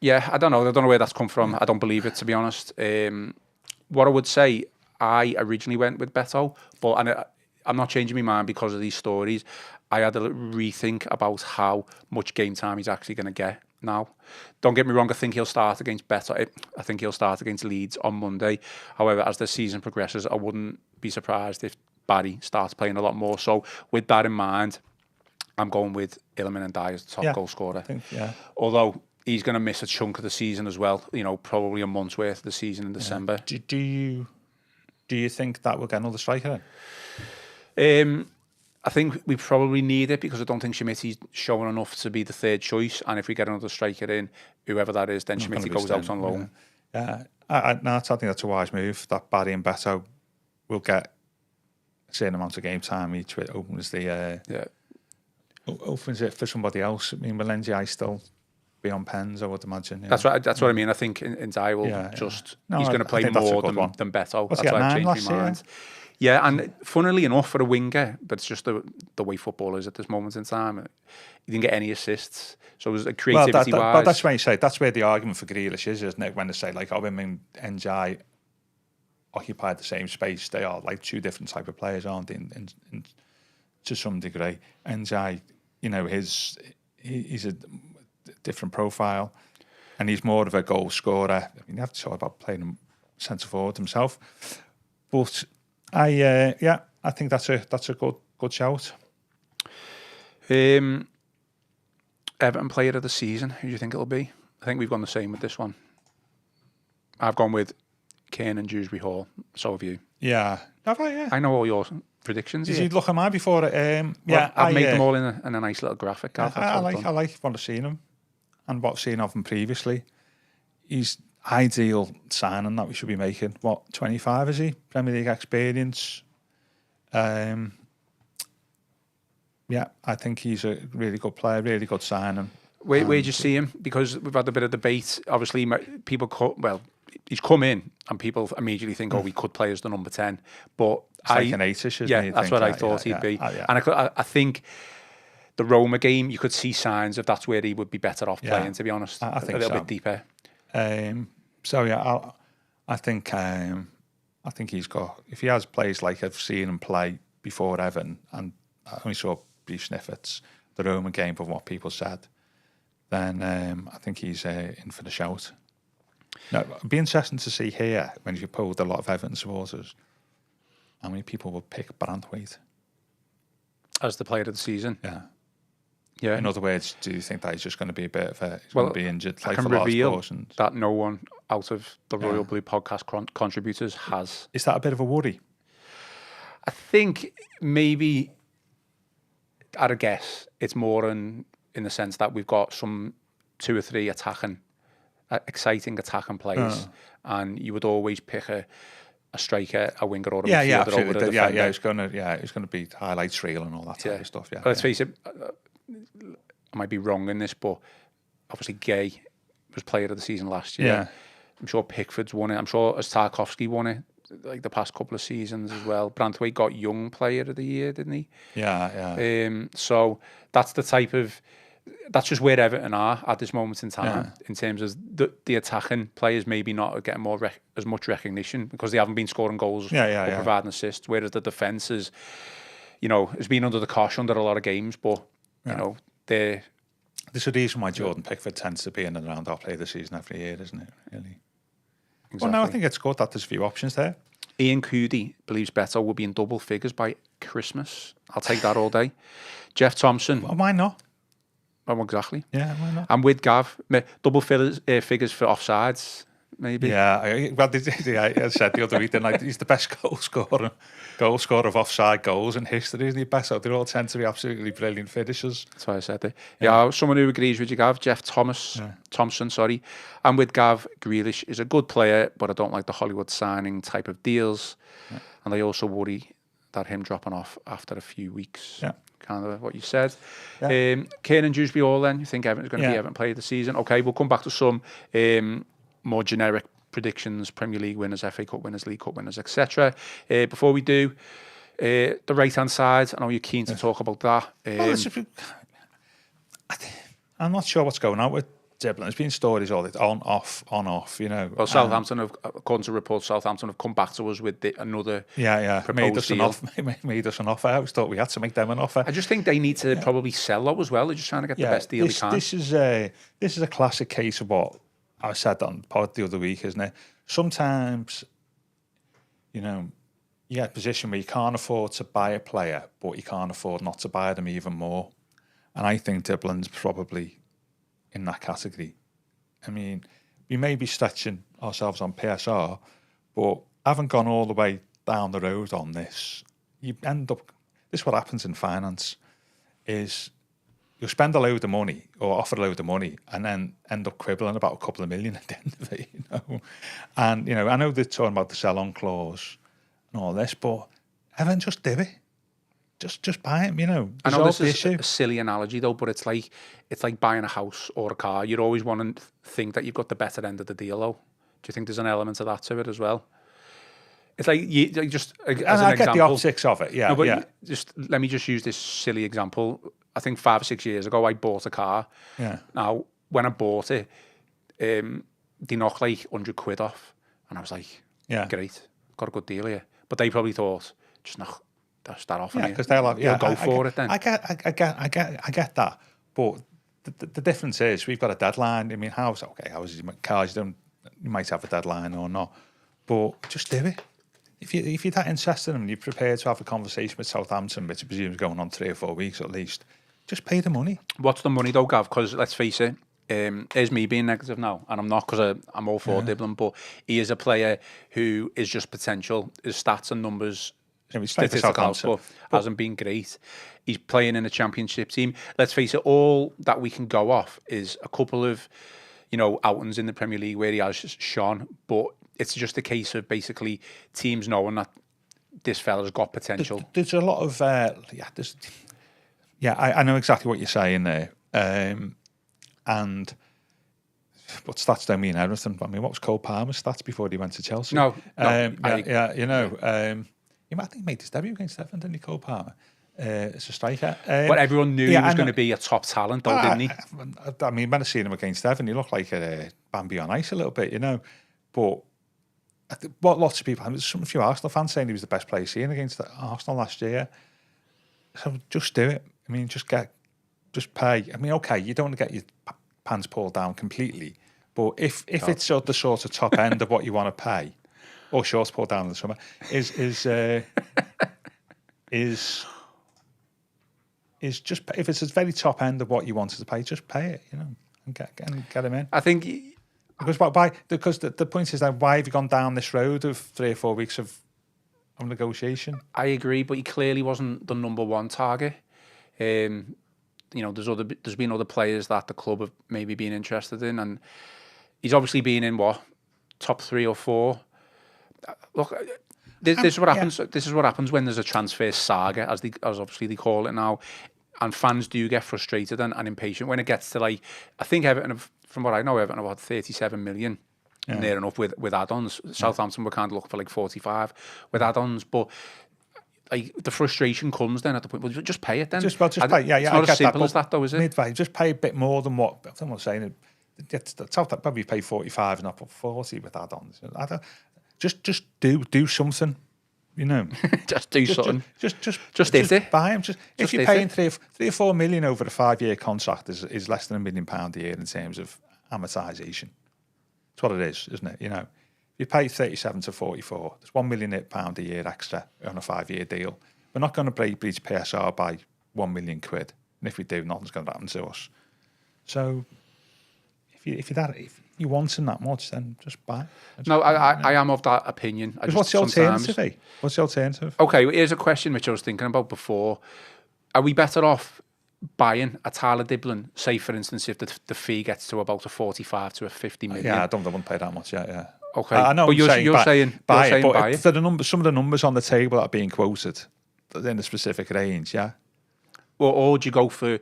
Yeah, I don't know where that's come from. I don't believe it, to be honest. What I would say, I originally went with Beto, but I'm not changing my mind because of these stories. I had a rethink about how much game time he's actually going to get now. Don't get me wrong, I think he'll start against I think he'll start against Leeds on Monday. However, as the season progresses, I wouldn't be surprised if Barry starts playing a lot more. So with that in mind, I'm going with Iliman and Dye as the top goal scorer. Although he's going to miss a chunk of the season as well, probably a month's worth of the season in December. Do you think that will get another striker in? I think we probably need it because I don't think Schmitty's showing enough to be the third choice. And if we get another striker in, whoever that is, then Schmitty goes out on loan. Yeah, I think that's a wise move. That Barry and Beto will get a certain amount of game time each. It opens opens it for somebody else. I mean, Valencia still be on pens, I would imagine. That's right. That's what I mean. I think in Dye will he's going to play more than Beto. That's why I've changed my mind. Yeah, and funnily enough, for a winger, but it's just the way football is at this moment in time. He didn't get any assists, so it was creativity-wise. But that's why you say that's where the argument for Grealish is, isn't it? When they say like, him and NJ occupied the same space, they are like two different type of players, aren't they? To some degree, NJ, he's a different profile, and he's more of a goal scorer. I mean, you have to talk about playing him centre forward himself, but. I think that's a good shout. Everton player of the season. Who do you think it'll be? I think we've gone the same with this one. I've gone with Kane and Dewsbury Hall. So have you? Yeah, have I? Yeah. I know all your predictions. Did you look at mine before? I've made them all in a nice little graphic. I like what I've seen him and what I've seen of him previously. He's ideal signing that we should be making. What, 25 is he? Premier League experience. I think he's a really good player, really good signing. Where do you see him? Because we've had a bit of debate. Obviously, he's come in and people immediately think, we could play as the number 10. But it's like an 8-ish, isn't he? That's what I thought he'd be. And I think the Roma game, you could see signs of that's where he would be better off playing, to be honest. I think a little bit deeper. I think he's got. If he has plays like I've seen him play before Everton, and I only saw brief snippets the Roma game from what people said, then I think he's in for the shout. Now, it'd be interesting to see here when you polled a lot of Everton supporters, how many people will pick Branthwaite as the player of the season. Yeah. In other words, do you think that he's just going to be a bit of he's going to be injured? Like, I can reveal that no one out of the Royal Blue podcast contributors has. Is that a bit of a worry? I think maybe, at a guess, it's more in the sense that we've got some 2 or 3 exciting attacking players, and you would always pick a striker, a winger, or a midfielder over a defender. It's going to be highlights reel and all that type of stuff. But let's face it. I might be wrong in this, but obviously Gay was player of the season last year. I'm sure Pickford's won it. I'm sure Tarkowski won it like the past couple of seasons as well. Branthwaite got Young Player of the Year, didn't he? Yeah. So that's just where Everton are at this moment in time in terms of the attacking players maybe not getting as much recognition because they haven't been scoring goals or providing assists, whereas the defence is, has been under the cosh under a lot of games, but they're... There's a reason why Jordan Pickford tends to be in and around our play of the season every year, isn't it? Really. Exactly. Well, no, I think it's good that there's a few options there. Ian Coody believes Beto will be in double figures by Christmas. I'll take that all day. Jeff Thompson. Well, why not? Oh, exactly. Yeah, why not? I'm with Gav. Double figures for offsides, maybe. Yeah, I said the other week, he's the best goal scorer of offside goals in history, isn't he? Best, so they all tend to be absolutely brilliant finishers. That's why I said it. Yeah, someone who agrees with you, Gav. Jeff Thompson, sorry. I'm with Gav. Grealish is a good player, but I don't like the Hollywood signing type of deals. Yeah. And I also worry that him dropping off after a few weeks. Yeah. Kind of what you said. Yeah. Kieran Dewsbury all then, you think Everton's going to be Everton player of the season? Okay, we'll come back to some more generic predictions, Premier League winners, FA Cup winners, League Cup winners, etc. Before we do, the right-hand side, I know you're keen to talk about that. I'm not sure what's going on with Dibling. There's been stories all the on, off. Well, Southampton have, according to reports, Southampton have come back to us with another made us an offer. I always thought we had to make them an offer. I just think they need to probably sell that as well. They're just trying to get the best deal they can. This is a classic case of what I said on the pod the other week, isn't it? Sometimes, you get a position where you can't afford to buy a player, but you can't afford not to buy them even more. And I think Dibling's probably in that category. I mean, we may be stretching ourselves on PSR, but haven't gone all the way down the road on this. You end up... This is what happens in finance, is you'll spend a load of money or offer a load of money and then end up quibbling about a couple of million at the end of it, And, I know they're talking about the sell-on clause and all this, but Evan, just do it. Just buy him, I know this is a silly analogy though, but it's like buying a house or a car. You'd always want to think that you've got the better end of the deal though. Do you think there's an element of that to it as well? It's like you just as an example. I get the optics of it, yeah. No, just let me just use this silly example. I think 5 or 6 years ago, I bought a car. Yeah. Now, when I bought it, they knocked like 100 quid off, and I was like, great, got a good deal here. But they probably thought, just knock that off. Yeah, because they'll go for it then. I get that, but the difference is we've got a deadline. I mean, cars? You might have a deadline or not, but just do it. If you're that interested and you're prepared to have a conversation with Southampton, which I presume is going on 3 or 4 weeks at least, just pay the money. What's the money though, Gav? Because let's face it, here's me being negative now, and I'm not, because I'm all for Dibling, but he is a player who is just potential. His stats and numbers, statistical output hasn't been great. He's playing in a championship team. Let's face it, all that we can go off is a couple of, outings in the Premier League where he has shone, but it's just a case of basically teams knowing that this fella's got potential. There's a lot of I know exactly what you're saying there. But stats don't mean everything. I mean, what was Cole Palmer's stats before he went to Chelsea? No. I think he made his debut against Everton, didn't he, Cole Palmer? As a striker. But everyone knew he was going to be a top talent, though, didn't he? I mean, when I seen him against Everton, he looked like a Bambi on ice a little bit, But what lots of people, there's a few Arsenal fans saying he was the best player seen against Arsenal last year. So just do it. I mean, just pay. I mean, okay, you don't want to get your pants pulled down completely, but if it's the sort of top end of what you want to pay, or shorts pulled down in the summer, is just, if it's a very top end of what you wanted to pay, just pay it, and get him in. I think. Because the point is that why have you gone down this road of 3 or 4 weeks of negotiation? I agree, but he clearly wasn't the number one target. There's been other players that the club have maybe been interested in, and he's obviously been in top 3 or 4. Look, this is what happens. This is what happens when there's a transfer saga, as obviously they call it now, and fans do get frustrated and impatient when it gets to I think Everton have, from what I know, Everton have had 37 million near enough with add-ons. Southampton were kind of looking for like 45 with add-ons, but like the frustration comes then at the point. Well, just pay it then. Just pay. Yeah, it's not as simple as that, though, is it? Midway, just pay a bit more than what I'm not saying. Southampton probably pay 45 and not 40 with add-ons. Just do something. You know, just do something. Just hit it. Buy him. If you're paying 3 or 4 million over a 5-year contract, is less than £1 million a year in terms of amortization. That's what it is, isn't it? You know, if you pay 37 to 44, there's £1 million a year extra on a 5-year deal. We're not going to breach PSR by £1 million, and if we do, nothing's going to happen to us. So, if you want him that much, then just buy. No, I am of that opinion. What's the alternative? What's the alternative? Okay, well, here's a question which I was thinking about before. Are we better off buying a Tyler Dibling, say, for instance, if the fee gets to about a 45 to a 50 million? Yeah, I wouldn't pay that much, yeah. Okay, I know but you're saying buy it. Buy it. For some of the numbers on the table that are being quoted in a specific range, yeah. Or would you go for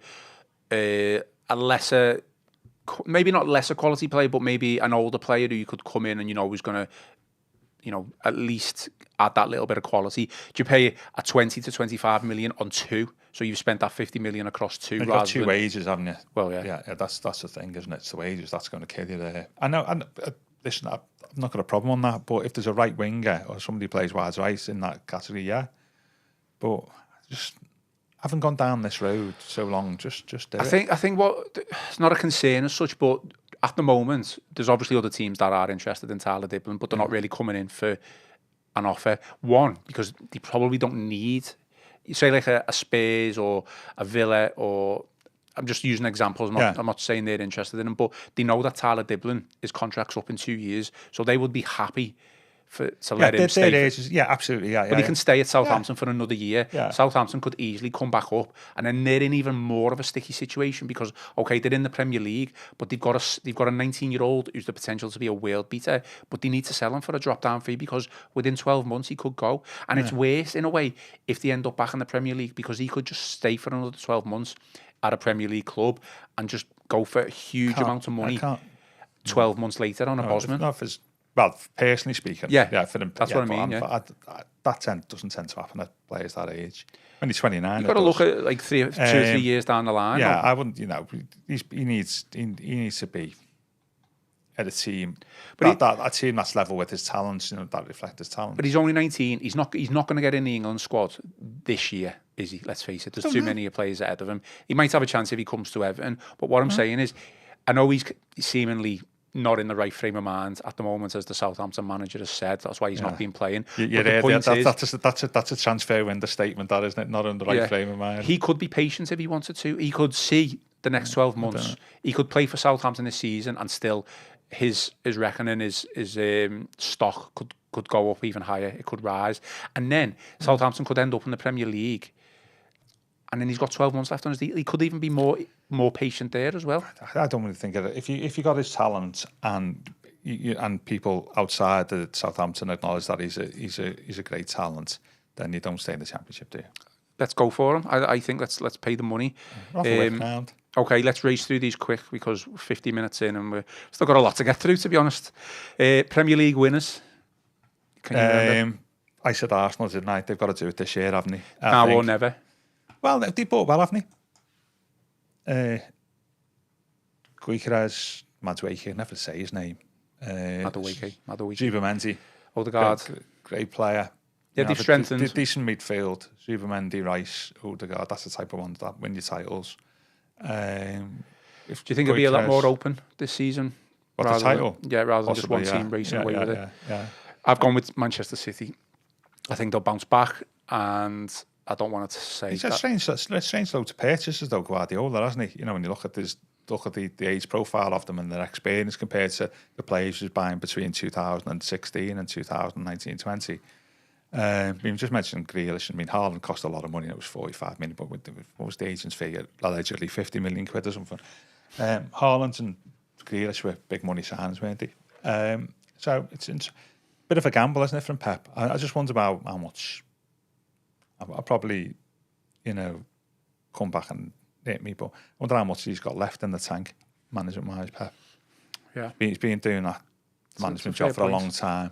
a lesser... maybe not lesser quality player, but maybe an older player who you could come in and you know was going to, you know, at least add that little bit of quality. Do you pay a 20 to 25 million on 2? So you've spent that 50 million across 2. You've got 2 wages, haven't you? Well, yeah. Yeah, that's the thing, isn't it? It's the wages that's going to kill you there. I know. And listen, I've not got a problem on that. But if there's a right winger or somebody who plays wide right in that category, yeah. But just haven't gone down this road so long. Just do it. I think what it's not a concern as such, but at the moment there's obviously other teams that are interested in Tyler Dibling, but they're not really coming in for an offer. One, because they probably don't need, you say like a Spurs or a Villa, or I'm just using examples. I'm not saying they're interested in him, but they know that Tyler Dibling, his contract's up in 2 years, so they would be happy to let him stay. Absolutely, But he can stay at Southampton for another year. Yeah. Southampton could easily come back up, and then they're in even more of a sticky situation because, okay, they're in the Premier League, but they've got a 19-year-old who's the potential to be a world beater, but they need to sell him for a drop-down fee because within 12 months he could go. And it's worse, in a way, if they end up back in the Premier League, because he could just stay for another 12 months at a Premier League club and just go for a huge amount of money 12 months later on a Bosman. Well, personally speaking, for them, that's what I mean. That doesn't tend to happen at players that age. When he's 29, you've got to look at like 2 or 3 years down the line. Yeah, I wouldn't. You know, he needs to be at a team, but a team that's level with his talents. You know, that reflect his talent. But he's only 19. He's not going to get in the England squad this year, is he? Let's face it. There's too many players ahead of him. He might have a chance if he comes to Everton. But what I'm saying is, I know he's seemingly not in the right frame of mind at the moment, as the Southampton manager has said. That's why he's not been playing. That's a transfer window statement, that, isn't it? Not in the right frame of mind. He could be patient if he wanted to. He could see the next 12 months. He could play for Southampton this season, and still his reckoning, his stock could go up even higher. It could rise, and then Southampton could end up in the Premier League. And then he's got 12 months left on his deal. He could even be more patient there as well. I don't really think of it. If you got his talent and people outside the Southampton acknowledge that he's a great talent, then you don't stay in the Championship, do you? Let's go for him. I think let's pay the money. Okay, let's race through these quick because we're 50 minutes in and we've still got a lot to get through, to be honest. Premier League winners. Can you remember? I said Arsenal, didn't I? They've got to do it this year, haven't they? Now or never. Well, they bought well, haven't they? Guikeres, Branthwaite, never say his name. Madueke. Zubimendi. Odegaard. Great player. Yeah, they've strengthened. Decent midfield. Zubimendi, Rice, Odegaard. That's the type of ones that win your titles. Do you think it'll be a lot more open this season? What, the title? Rather than just one team racing away with it. Yeah. I've gone with Manchester City. I think they'll bounce back, and I don't want to say it's a strange load of purchases though, Guardiola, hasn't he? You know, when you look at the age profile of them and their experience compared to the players who's buying between 2016 and 2019-20. We just mentioned Grealish. I mean, Haaland cost a lot of money. It was 45 million, but what was the agent's fee? Allegedly 50 million quid or something. Haaland and Grealish were big money signings, weren't they? So it's a bit of a gamble, isn't it, from Pep? I just wonder about how much. I'll probably, come back and hit me, but I wonder how much he's got left in the tank, management-wise, Pep. Yeah. He's been doing that management fair job for a point. long time.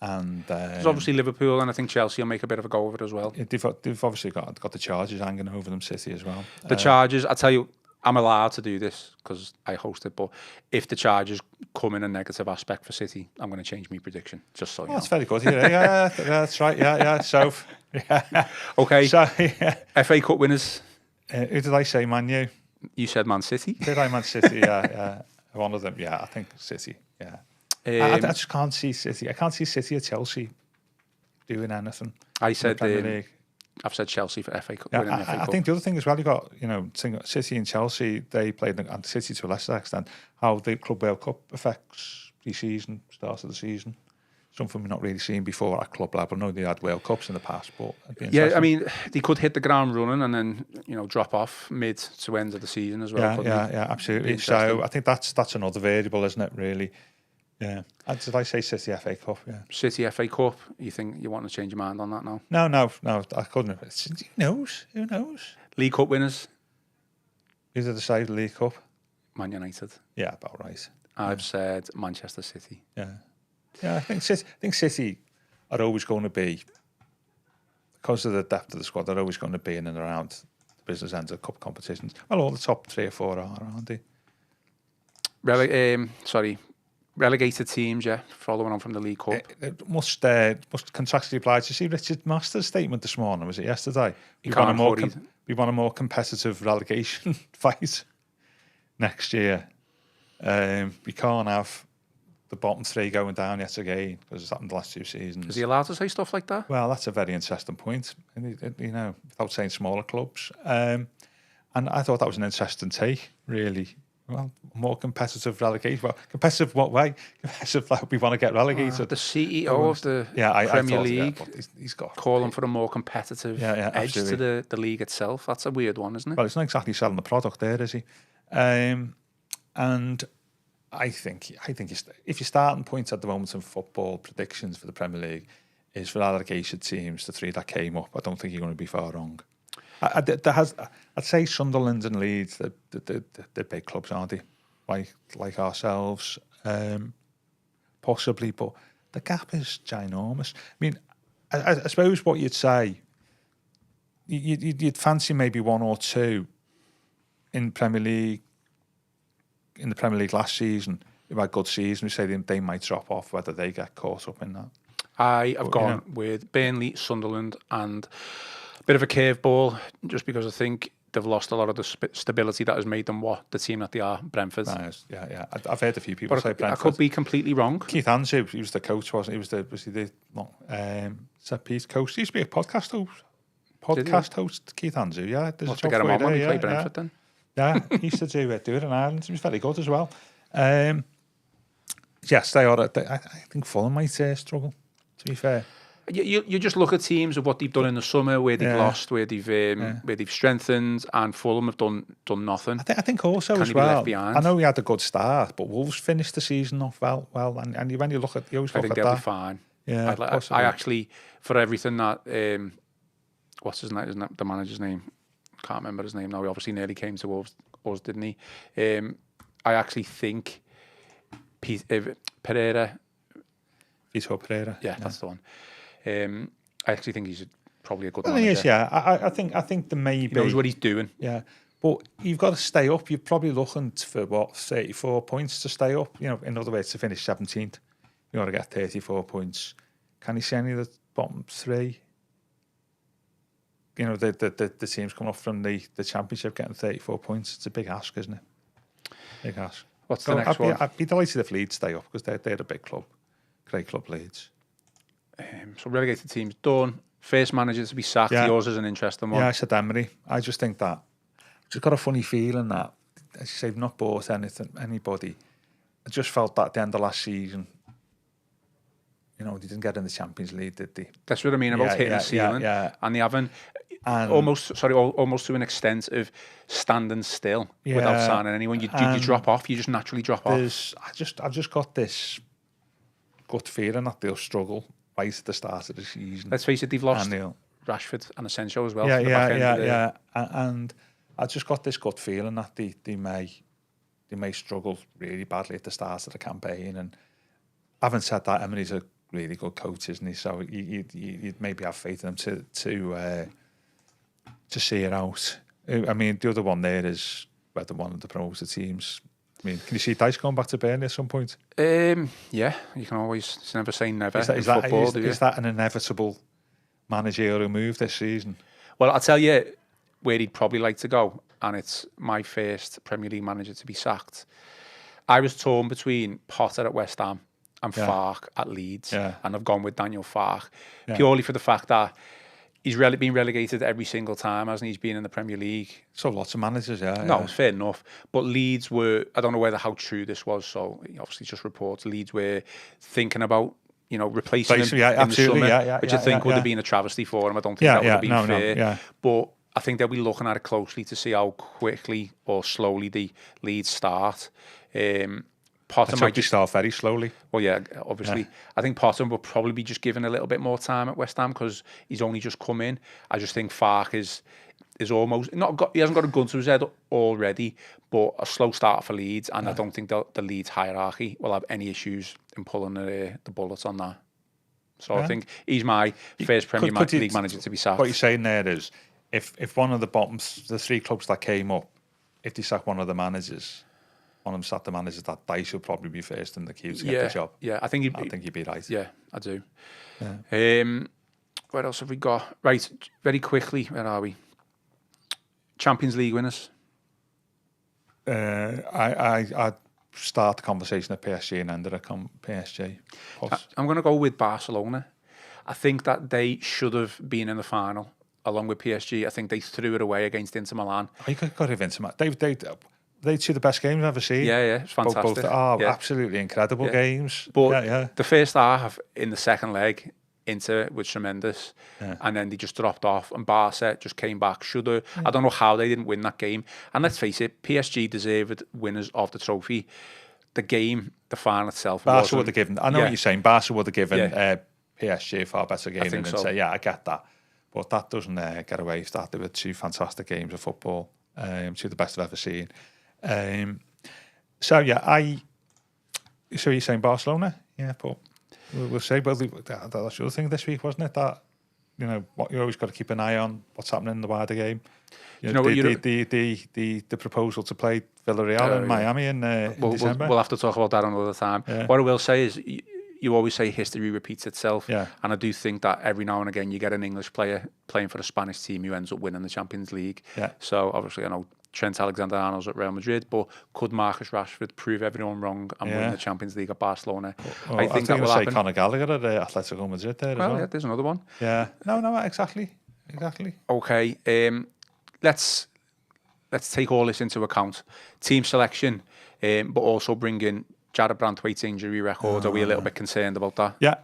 And There's obviously Liverpool, and I think Chelsea will make a bit of a go of it as well. they've obviously got the charges hanging over them, City as well. The charges, I tell you, I'm allowed to do this because I host it, but if the charges come in a negative aspect for City, I'm going to change my prediction, just so you know. That's very good. Yeah, that's right. Yeah. So, yeah. Okay. So, yeah. FA Cup winners. Who did I say? Man U? You said Man City. Did I? Man City, yeah. One of them, yeah. I think City, yeah. I just can't see City. I can't see City or Chelsea doing anything. I said I've said Chelsea for FA Cup. Yeah, I think the other thing as well, you got City and Chelsea. They played, and City to a lesser extent, how the Club World Cup affects the season, start of the season. Something we've not really seen before at club level. I know they had World Cups in the past, but yeah, I mean, they could hit the ground running and then drop off mid to end of the season as well. Yeah, absolutely. So I think that's another variable, isn't it? Really. Yeah. Did I say City FA Cup? Yeah. City FA Cup. You think you want to change your mind on that now? No. I couldn't. Who knows? League Cup winners. Who did I say the League Cup? Man United. Yeah, about right. I've said Manchester City. Yeah, I think City are always going to be, because of the depth of the squad, they're always going to be in and around the business end of cup competitions. Well, all the top 3 or 4 are, aren't they? Relegated teams, yeah, following on from the League Cup. It must contractually oblige. You see Richard Masters' statement this morning, was it yesterday? We want a more competitive relegation fight next year. We can't have the bottom 3 going down yet again, because it's happened the last 2 seasons. Is he allowed to say stuff like that? Well, that's a very interesting point, without saying smaller clubs. And I thought that was an interesting take, really. Well, more competitive relegation. Well, competitive what way? Competitive like we want to get relegated. The CEO of the Premier League he's got calling for a more competitive edge to the league itself. That's a weird one, isn't it? Well, it's not exactly selling the product there, is he? And I think if your starting point at the moment in football predictions for the Premier League is for relegation teams, the 3 that came up, I don't think you're going to be far wrong. I'd say Sunderland and Leeds, they're big clubs, aren't they? Like ourselves, possibly, but the gap is ginormous. I mean, I suppose what you'd say, you'd fancy maybe 1 or 2 in the Premier League last season. Who had good season, we say they might drop off, whether they get caught up in that. I have gone with Burnley, Sunderland, and a bit of a curveball, just because I think they've lost a lot of the stability that has made them what the team that they are, Brentford. Nice. Yeah. I've heard a few people say Brentford. I could be completely wrong. Keith Anzu, he was the coach, wasn't he? Was he the set piece coach? He used to be a podcast host, Keith Anzu. Yeah, there's a to get him on when we play Brentford then. Yeah, he used to do it in Ireland. He was very good as well. Yes, they are. I think Fulham might struggle, to be fair. You just look at teams of what they've done in the summer, where they've lost, where they've strengthened, and Fulham have done nothing. I think also as well. I know we had a good start, but Wolves finished the season off well, and when you look at, you always look at that. I think they'll be fine. Yeah, I actually, for everything that what's his name? Isn't that the manager's name? Can't remember his name now. He obviously nearly came to us, didn't he? I actually think Pereira. Vitor Pereira. Yeah, that's the one. I actually think he's probably a good manager. He is, yeah. I think there may be. He knows what he's doing. Yeah. But you've got to stay up. You're probably looking for 34 points to stay up. In other words, to finish 17th. You got to get 34 points. Can you see any of the bottom 3? The teams coming off from the Championship getting 34 points. It's a big ask, isn't it? Big ask. What's the next one? I'd be delighted if Leeds stay up, because they're a big club. Great club, Leeds. So relegated teams done. First manager to be sacked. Yours is an interesting one. Yeah, I said Emery. I just think that I've just got a funny feeling that, as you say, they've not bought anybody. I just felt that at the end of last season, they didn't get in the Champions League, did they? That's what I mean about hitting the ceiling. Yeah. And they haven't. Almost to an extent of standing still without signing anyone. You drop off. You just naturally drop off. I've just got this gut feeling that they'll struggle right at the start of the season. Let's face it, they've lost Rashford and Asensio as well. Yeah. And I just got this gut feeling that they may struggle really badly at the start of the campaign, and having said that, Emery's a really good coach, isn't he? So you'd maybe have faith in him to see it out. I mean, the other one there is whether one of the promoted teams. I mean, can you see Dice going back to Burnley at some point? Yeah, you can always never say never in football, do you? Is that an inevitable managerial move this season? Well, I'll tell you where he'd probably like to go, and it's my first Premier League manager to be sacked. I was torn between Potter at West Ham and Farke at Leeds, and I've gone with Daniel Farke, purely for the fact that he's been relegated every single time, hasn't he? He's been in the Premier League. So lots of managers, No, it's fair enough. But Leeds were, I don't know how true this was, so obviously just reports, Leeds were thinking about, replacing him in the summer, which I think would have been a travesty for him. I don't think that would have been fair. But I think they'll be looking at it closely to see how quickly or slowly the Leeds start. Potter might just start very slowly. Well, yeah, obviously. I think Potter will probably be just given a little bit more time at West Ham because he's only just come in. I just think Farke is almost he hasn't got a gun to his head already, but a slow start for Leeds, and I don't think the Leeds hierarchy will have any issues in pulling the bullets on that. So I think he's my first Premier League manager to be sacked. What you're saying there is, if one of the bottoms, the three clubs that came up, if they sack one of the managers, one of them sacked the managers, that Dice will probably be first in the queue to get the job. Yeah, I think he'd be right. Yeah, I do. Yeah. What else have we got? Right, very quickly, where are we? Champions League winners. I'd start the conversation at PSG and end it at PSG. I'm going to go with Barcelona. I think that they should have been in the final along with PSG. I think they threw it away against Inter Milan. You got to have Inter Milan. They two the best games I've ever seen. Yeah, it's fantastic. Absolutely incredible games. But the first half in the second leg, Inter was tremendous, and then they just dropped off, and Barca just came back. I don't know how they didn't win that game. And let's face it, PSG deserved winners of the trophy. The final itself, Barca would have given. I know what you're saying. Barca would have given PSG a far better game, and say, I get that. But that doesn't get away from that. They were two fantastic games of football, two of the best I've ever seen. So you're saying Barcelona? Yeah, but we'll say. Well, that's the other thing this week, wasn't it? That what you always got to keep an eye on what's happening in the wider game. The proposal to play Villarreal in Miami in December. We'll have to talk about that another time. What I will say is, you always say history repeats itself, and I do think that every now and again you get an English player playing for a Spanish team who ends up winning the Champions League. So obviously I know Trent Alexander-Arnold's at Real Madrid, but could Marcus Rashford prove everyone wrong and win the Champions League at Barcelona? I think that will happen. Conor Gallagher at Atletico Madrid there as well. Yeah, there's another one. Yeah, no, exactly. Okay, let's take all this into account. Team selection, but also bring in Jared Branthwaite's injury record. Are we a little bit concerned about that? Yeah.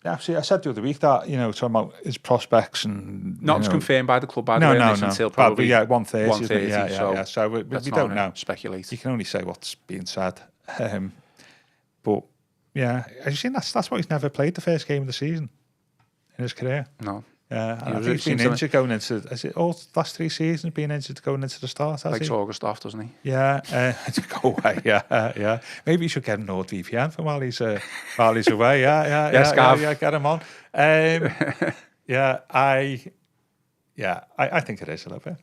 Absolutely. I said the other week that, talking about his prospects and... Not confirmed by the club, by the way, until probably 1:30. Yeah. So we don't know. Speculate. You can only say what's being said. But, as you seen, that's why he's never played the first game of the season in his career. No. I think he's been injured going into... Is it all last 3 seasons been injured going into the start, has he? August off, doesn't he? Yeah. To go away, yeah. Maybe you should get a NordVPN for while he's away. Yes, Gav. Get him on. I think it is a little bit.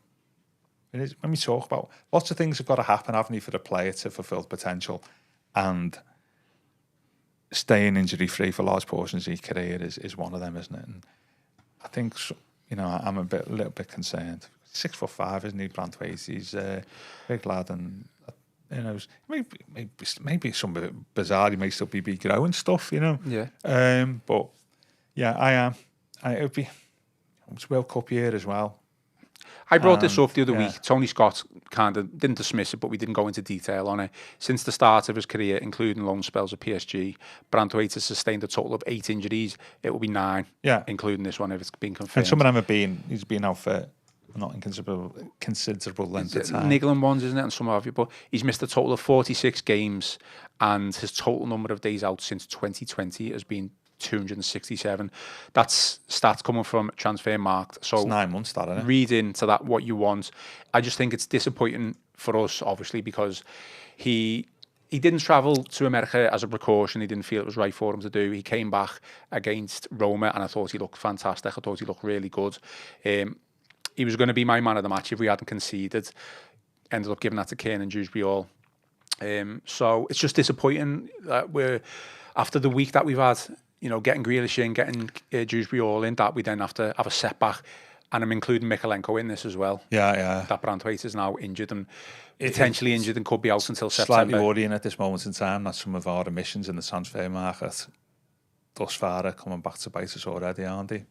It is. When we talk about... Lots of things have got to happen, haven't they, for the player to fulfil potential, and staying injury-free for large portions of his career is one of them, isn't it? And I think, I'm a little bit concerned. 6'5", isn't he, Branthwaite? He's a big lad, and maybe some bizarre. He may still be growing stuff, Yeah. But I am. It's World Cup year as well. I brought this up the other week. Tony Scott kind of didn't dismiss it, but we didn't go into detail on it. Since the start of his career, including loan spells at PSG, Branthwaite has sustained a total of 8 injuries. It will be 9, including this one if it's been confirmed. And some of them he's been out for not considerable length of time. Niggling ones, isn't it? And some of you, but he's missed a total of 46 games, and his total number of days out since 2020 has been 267. That's stats coming from Transfermarkt. So it's 9 months, that, isn't it? Read into that what you want. I just think it's disappointing for us, obviously, because he he didn't travel to America as a precaution. He didn't feel it was right for him to do. He came back against Roma, and I thought he looked fantastic. I thought he looked really good. He was going to be my man of the match if we hadn't conceded. Ended up giving that to Kane and Dewsbury. So it's just disappointing that we're, after the week that we've had, you know, getting Grealish in, getting Dewsbury in, that we then have to have a setback. And I'm including Mikalenko in this as well. Yeah. That Branthwaite is now injured and potentially injured and could be out until September. Slightly worrying at this moment in time that some of our emissions in the transfer market thus far are coming back to bite us already, aren't they?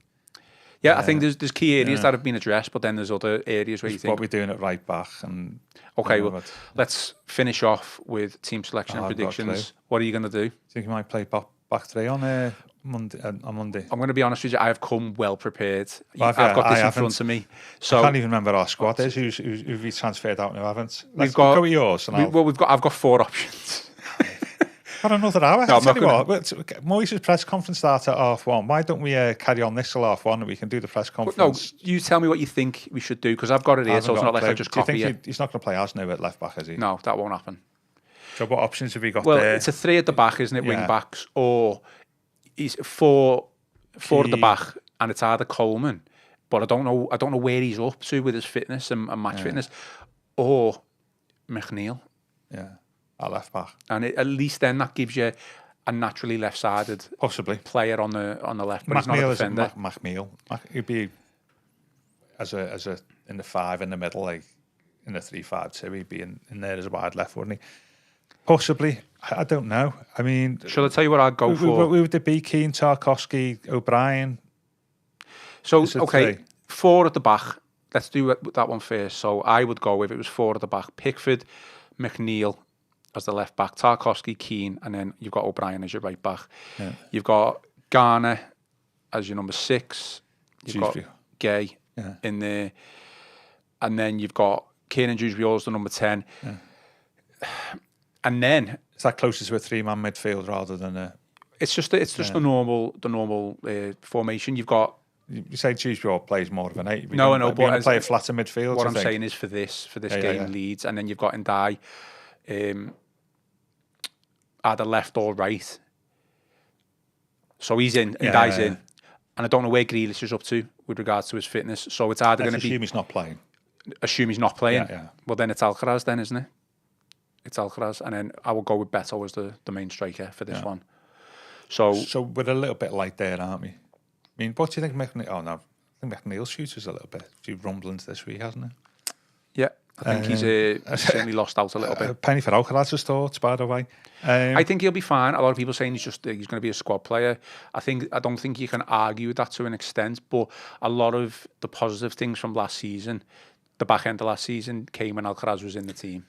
Yeah, I think there's key areas that have been addressed, but then there's other areas where you think... What we're doing at right back. And okay, well, let's finish off with team selection and predictions. What are you going to do? Think you might play back three on Monday? I'm going to be honest with you, I have come well prepared. I've got this in front of me. So I can't even remember our squad is, who've we transferred out and who haven't. Go with yours. I've got 4 options. Got another hour. No, Moyes' press conference starts at 1:30. Why don't we carry on this till 1:30 and we can do the press conference? No, you tell me what you think we should do, because I've got it here, so it's not like I just copy it. He's not going to play Asno at left back, is he? No, that won't happen. So what options have we got there? Well, it's a 3 at the back, isn't it? Wing backs, or he's 4 at the back, and it's either Coleman, but I don't know where he's up to with his fitness and match fitness, or McNeil. Yeah. At left back, and at least then that gives you a naturally left-sided possibly player on the left, but he's not a defender. McNeil, he'd be as a in the 5 in the middle, like in the 3-5-2. He'd be in there as a wide left, wouldn't he? Possibly, I don't know. I mean, shall I tell you what I'd go for? We would be Keane, Tarkowski, O'Brien. So okay, 4 at the back. Let's do that one first. So I would go, if it was 4 at the back, Pickford, McNeil as the left back, Tarkowski, Keane, and then you've got O'Brien as your right back. Yeah. You've got Garner as your number 6. You've got Gay in there, and then you've got Kane and Dewsbury as the number 10. Yeah. And then is that closer to a 3-man midfield rather than a? It's just the normal formation. You've got. You say Dewsbury plays more of an 8. No, I know, but play a flatter midfield. What I'm saying is for this game, Leeds, and then you've got Ndai. Either left or right. So he's in, and Ndai's in. And I don't know where Grealish is up to with regards to his fitness. So it's either going to be... assume he's not playing. Assume he's not playing. Yeah. Well, then it's Alcaraz then, isn't it? It's Alcaraz. And then I will go with Beto as the main striker for this one. So we're a little bit light there, aren't we? I mean, what do you think McNeil... Oh, no. I think McNeil's shoots us a little bit. A few rumblings this week, hasn't it? Yeah. I think he's certainly lost out a little bit. Penny for Alcaraz's thoughts, by the way. I think he'll be fine. A lot of people saying he's going to be a squad player. I don't think you can argue with that to an extent, but a lot of the positive things from last season, the back end of last season, came when Alcaraz was in the team.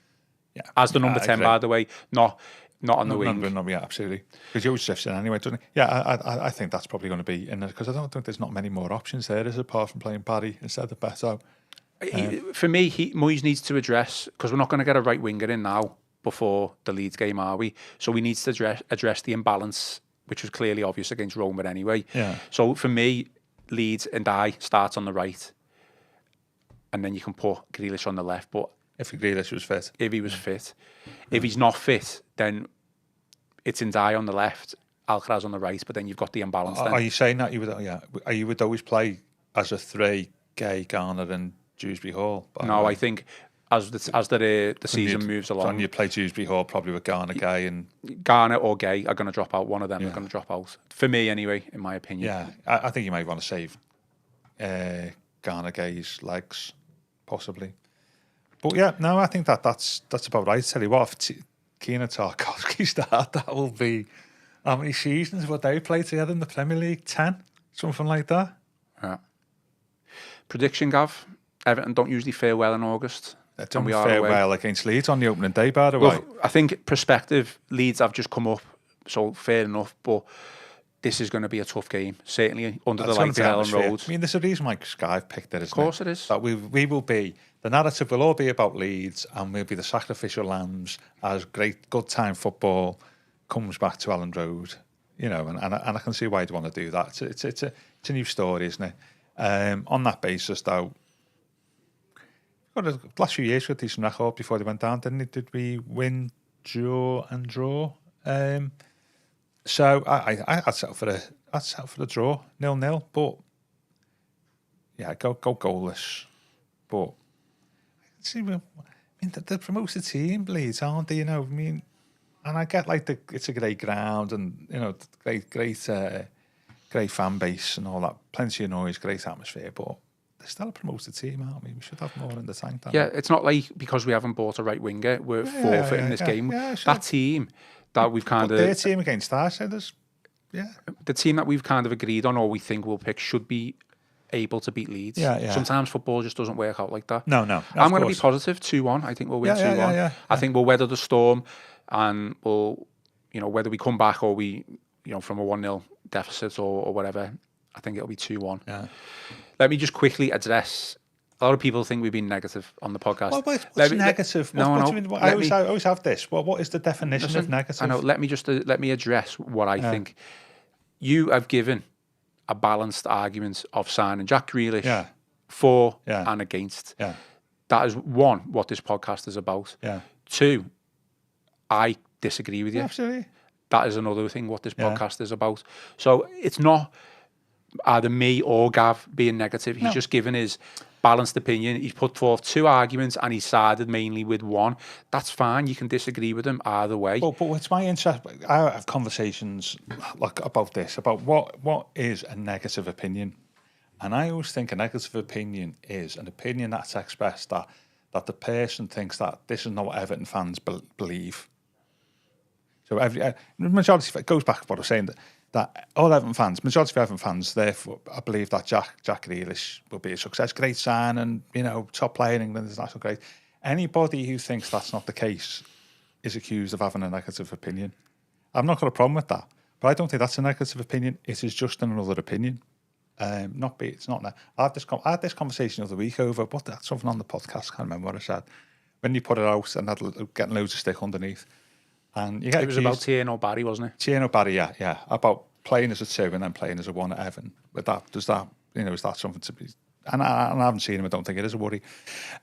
Yeah, as the number 10, by the way, not on the wing. Yeah, absolutely. Because he always shifts in anyway, doesn't he? Yeah, I think that's probably going to be in there, because I don't think there's not many more options there, is apart from playing Barry instead of Beto. For me, Moyes needs to address, because we're not going to get a right winger in now before the Leeds game, are we? So we need to address the imbalance, which was clearly obvious against Roma anyway. Yeah. So for me, Leeds and I starts on the right, and then you can put Grealish on the left. But if Grealish was fit, if he was fit, if he's not fit, then it's Ndai on the left, Alcaraz on the right. But then you've got the imbalance. Are you saying that you would always play as a 3, Gay, Garner, and Dewsbury Hall? No, I think as the season moves along, and you play Dewsbury Hall probably with Garner, Gay, and Garner or Gay are going to drop out. One of them are going to drop out. For me, anyway, in my opinion. Yeah, I think you might want to save Garner, Gay's legs, possibly. But yeah, no, I think that's about right. Tell you what, if Keane and Tarkowski start, that will be, how many seasons would they play together in the Premier League? 10, something like that. Yeah. Prediction, Gav. Everton don't usually fare well in August. They don't fare well against Leeds on the opening day, by the way. I think perspective, Leeds have just come up, so fair enough, but this is going to be a tough game, certainly under the lights at Elland Road. I mean, there's a reason why Sky picked it, isn't it? Of course it is. That we will be, the narrative will all be about Leeds, and we'll be the sacrificial lambs as good time football comes back to Elland Road. You know, and I can see why you'd want to do that. It's a new story, isn't it? On that basis, though, the last few years we had a decent record before they went down, didn't it? Did we win draw. So I'd settle for a draw, 0-0. But yeah, go goalless. But see, I mean, the promoted team, Leeds, aren't they? You know, I mean, and I get like it's a great ground and great fan base and all that, plenty of noise, great atmosphere, but they're still a promoted team, aren't we? We should have more in the tank. Yeah, it's not like because we haven't bought a right winger, we're forfeiting this game. Yeah, that team that we've kind of their team against our side, the team that we've kind of agreed on or we think we'll pick should be able to beat Leeds. Sometimes football just doesn't work out like that. No. I'm going to be positive, 2-1. I think we'll win 2-1. I think we'll weather the storm and we'll, whether we come back or we, from a 1-0 deficit or whatever, I think it'll be 2-1. Yeah. Let me just quickly address. A lot of people think we've been negative on the podcast. Well, what's negative? What do you mean? I always have this. Well, what is the definition of negative? I know. Let me address what I think. You have given a balanced argument of signing Jack Grealish for and against. Yeah. That is one, what this podcast is about. Yeah. Two, I disagree with you. Absolutely. That is another thing what this podcast is about. So it's not either me or Gav being negative. He's just given his balanced opinion. He's put forth two arguments and he sided mainly with one. That's fine. You can disagree with him either way. But it's my interest. I have conversations about this, about what is a negative opinion. And I always think a negative opinion is an opinion that's expressed that the person thinks that this is not what Everton fans believe. So majority, it goes back to what I was saying, that all Everton fans, majority of Everton fans, therefore, I believe that Jack Grealish will be a success, great sign, and top player in England, international great. Anybody who thinks that's not the case is accused of having a negative opinion. I've not got a problem with that, but I don't think that's a negative opinion. It is just another opinion. It's not. I had this conversation the other week over that's something on the podcast. I can't remember what I said. When you put it out and getting loads of stick underneath. And it was about Tierney Barry, wasn't it? Tierney Barry, yeah. About playing as a 2 and then playing as a 1 at Everton. But is that something to be? And I haven't seen him. I don't think it is a worry.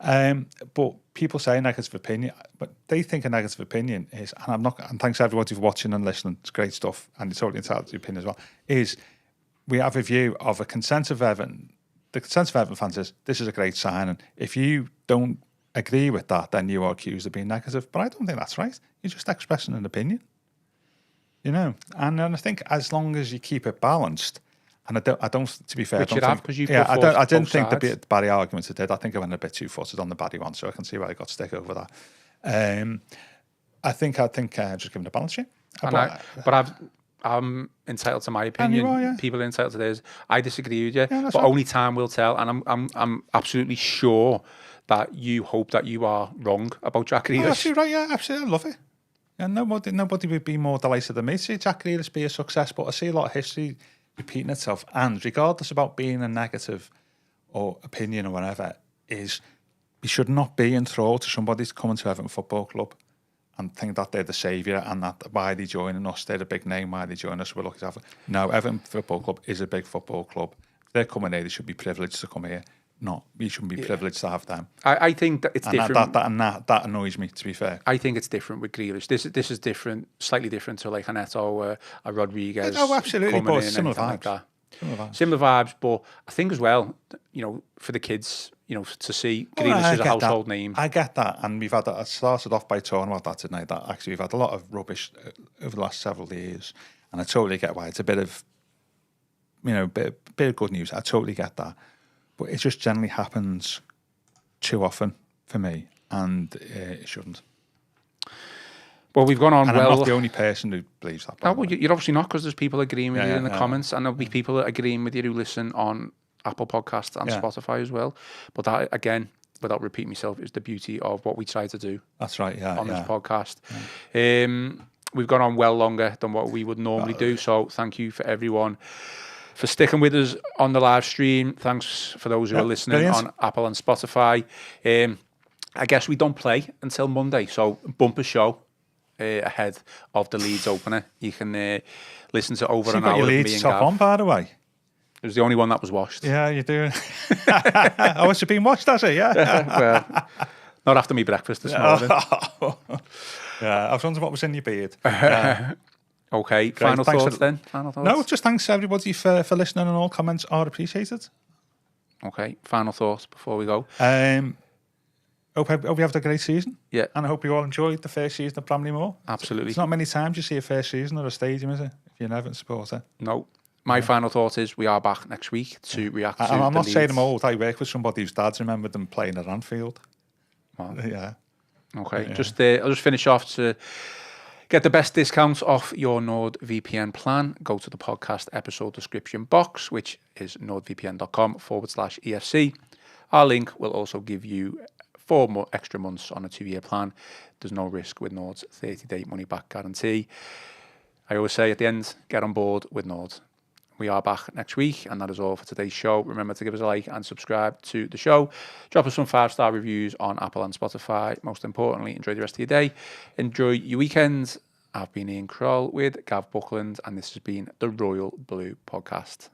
But people say negative opinion, but they think a negative opinion is, and I'm not. And thanks to everybody for watching and listening. It's great stuff, and it's totally entitled to your opinion as well. Is we have a view of a consensus of Everton. The consensus of Everton fans is this is a great sign, and if you don't agree with that, then you are accused of being negative. But I don't think that's right. You're just expressing an opinion, and I think as long as you keep it balanced, and I don't to be fair, I didn't think the Barry arguments I did. I think I went a bit too footed on the Barry one, so I can see why I got stick over that. I think just giving a balance sheet. I'm entitled to my opinion. And you are, People are entitled to theirs. I disagree with you, but right. only time will tell. And I'm absolutely sure that you hope that you are wrong about Jack Grealish. Absolutely right, yeah, absolutely. I love it. And nobody would be more delighted than me to see Jack Grealish be a success, but I see a lot of history repeating itself. And regardless about being a negative or opinion or whatever, is you should not be enthralled to somebody coming to Everton Football Club and think that they're the saviour and that why they're joining us, they're a big name, why they join us, we're lucky to have it. No, Everton Football Club is a big football club. If they're coming here, they should be privileged to come here. No, we shouldn't be privileged to have them. I think that it's different. That annoys me, to be fair. I think it's different with Grealish. This is different, slightly different to like a Neto, a Rodriguez. Oh, absolutely, but similar vibes. Like that. Similar vibes, but I think as well, for the kids, to see Grealish as a household name. I get that, and we've had that. I started off by talking about that tonight. That actually we've had a lot of rubbish over the last several years, and I totally get why it's a bit of, bit of good news. I totally get that. But it just generally happens too often for me, and it shouldn't. Well, we've gone on and well. I'm not the only person who believes that. Oh, well, you're obviously not, because there's people agreeing with you in the comments, and there'll be people agreeing with you who listen on Apple Podcasts and Spotify as well. But that, again, without repeating myself, is the beauty of what we try to do. That's right, on this podcast. Yeah. We've gone on well longer than what we would normally do, so thank you for everyone for sticking with us on the live stream. Thanks for those who are listening on Apple and Spotify. I guess we don't play until Monday, so bumper show ahead of the Leeds opener. You can listen to over an hour with me and Leeds Gav. top on, by the way. It was the only one that was washed. Yeah, you do. Oh, it's been washed, has it? Yeah. Well, Not after me breakfast this morning. Yeah, I was wondering what was in your beard. Okay, final thoughts then? Final thoughts? No, just thanks everybody for listening, and all comments are appreciated. Okay, final thoughts before we go. Hope you have a great season. Yeah. And I hope you all enjoyed the first season of Bramley Moor. Absolutely. It's not many times you see a first season at a stadium, is it? If you're an Everton supporter. No. My final thought is we are back next week to react to I'm not Leeds. saying I'm old. I work with somebody whose dad's remembered them playing at Anfield. Wow. Yeah. Okay, I'll just finish off to get the best discounts off your NordVPN plan. Go to the podcast episode description box, which is nordvpn.com/EFC. Our link will also give you 4 more extra months on a 2-year plan. There's no risk with Nord's 30-day money-back guarantee. I always say at the end, get on board with Nord. We are back next week, and that is all for today's show. Remember to give us a like and subscribe to the show. Drop us some 5-star reviews on Apple and Spotify. Most importantly, enjoy the rest of your day. Enjoy your weekend. I've been Ian Croll with Gav Buckland, and this has been the Royal Blue Podcast.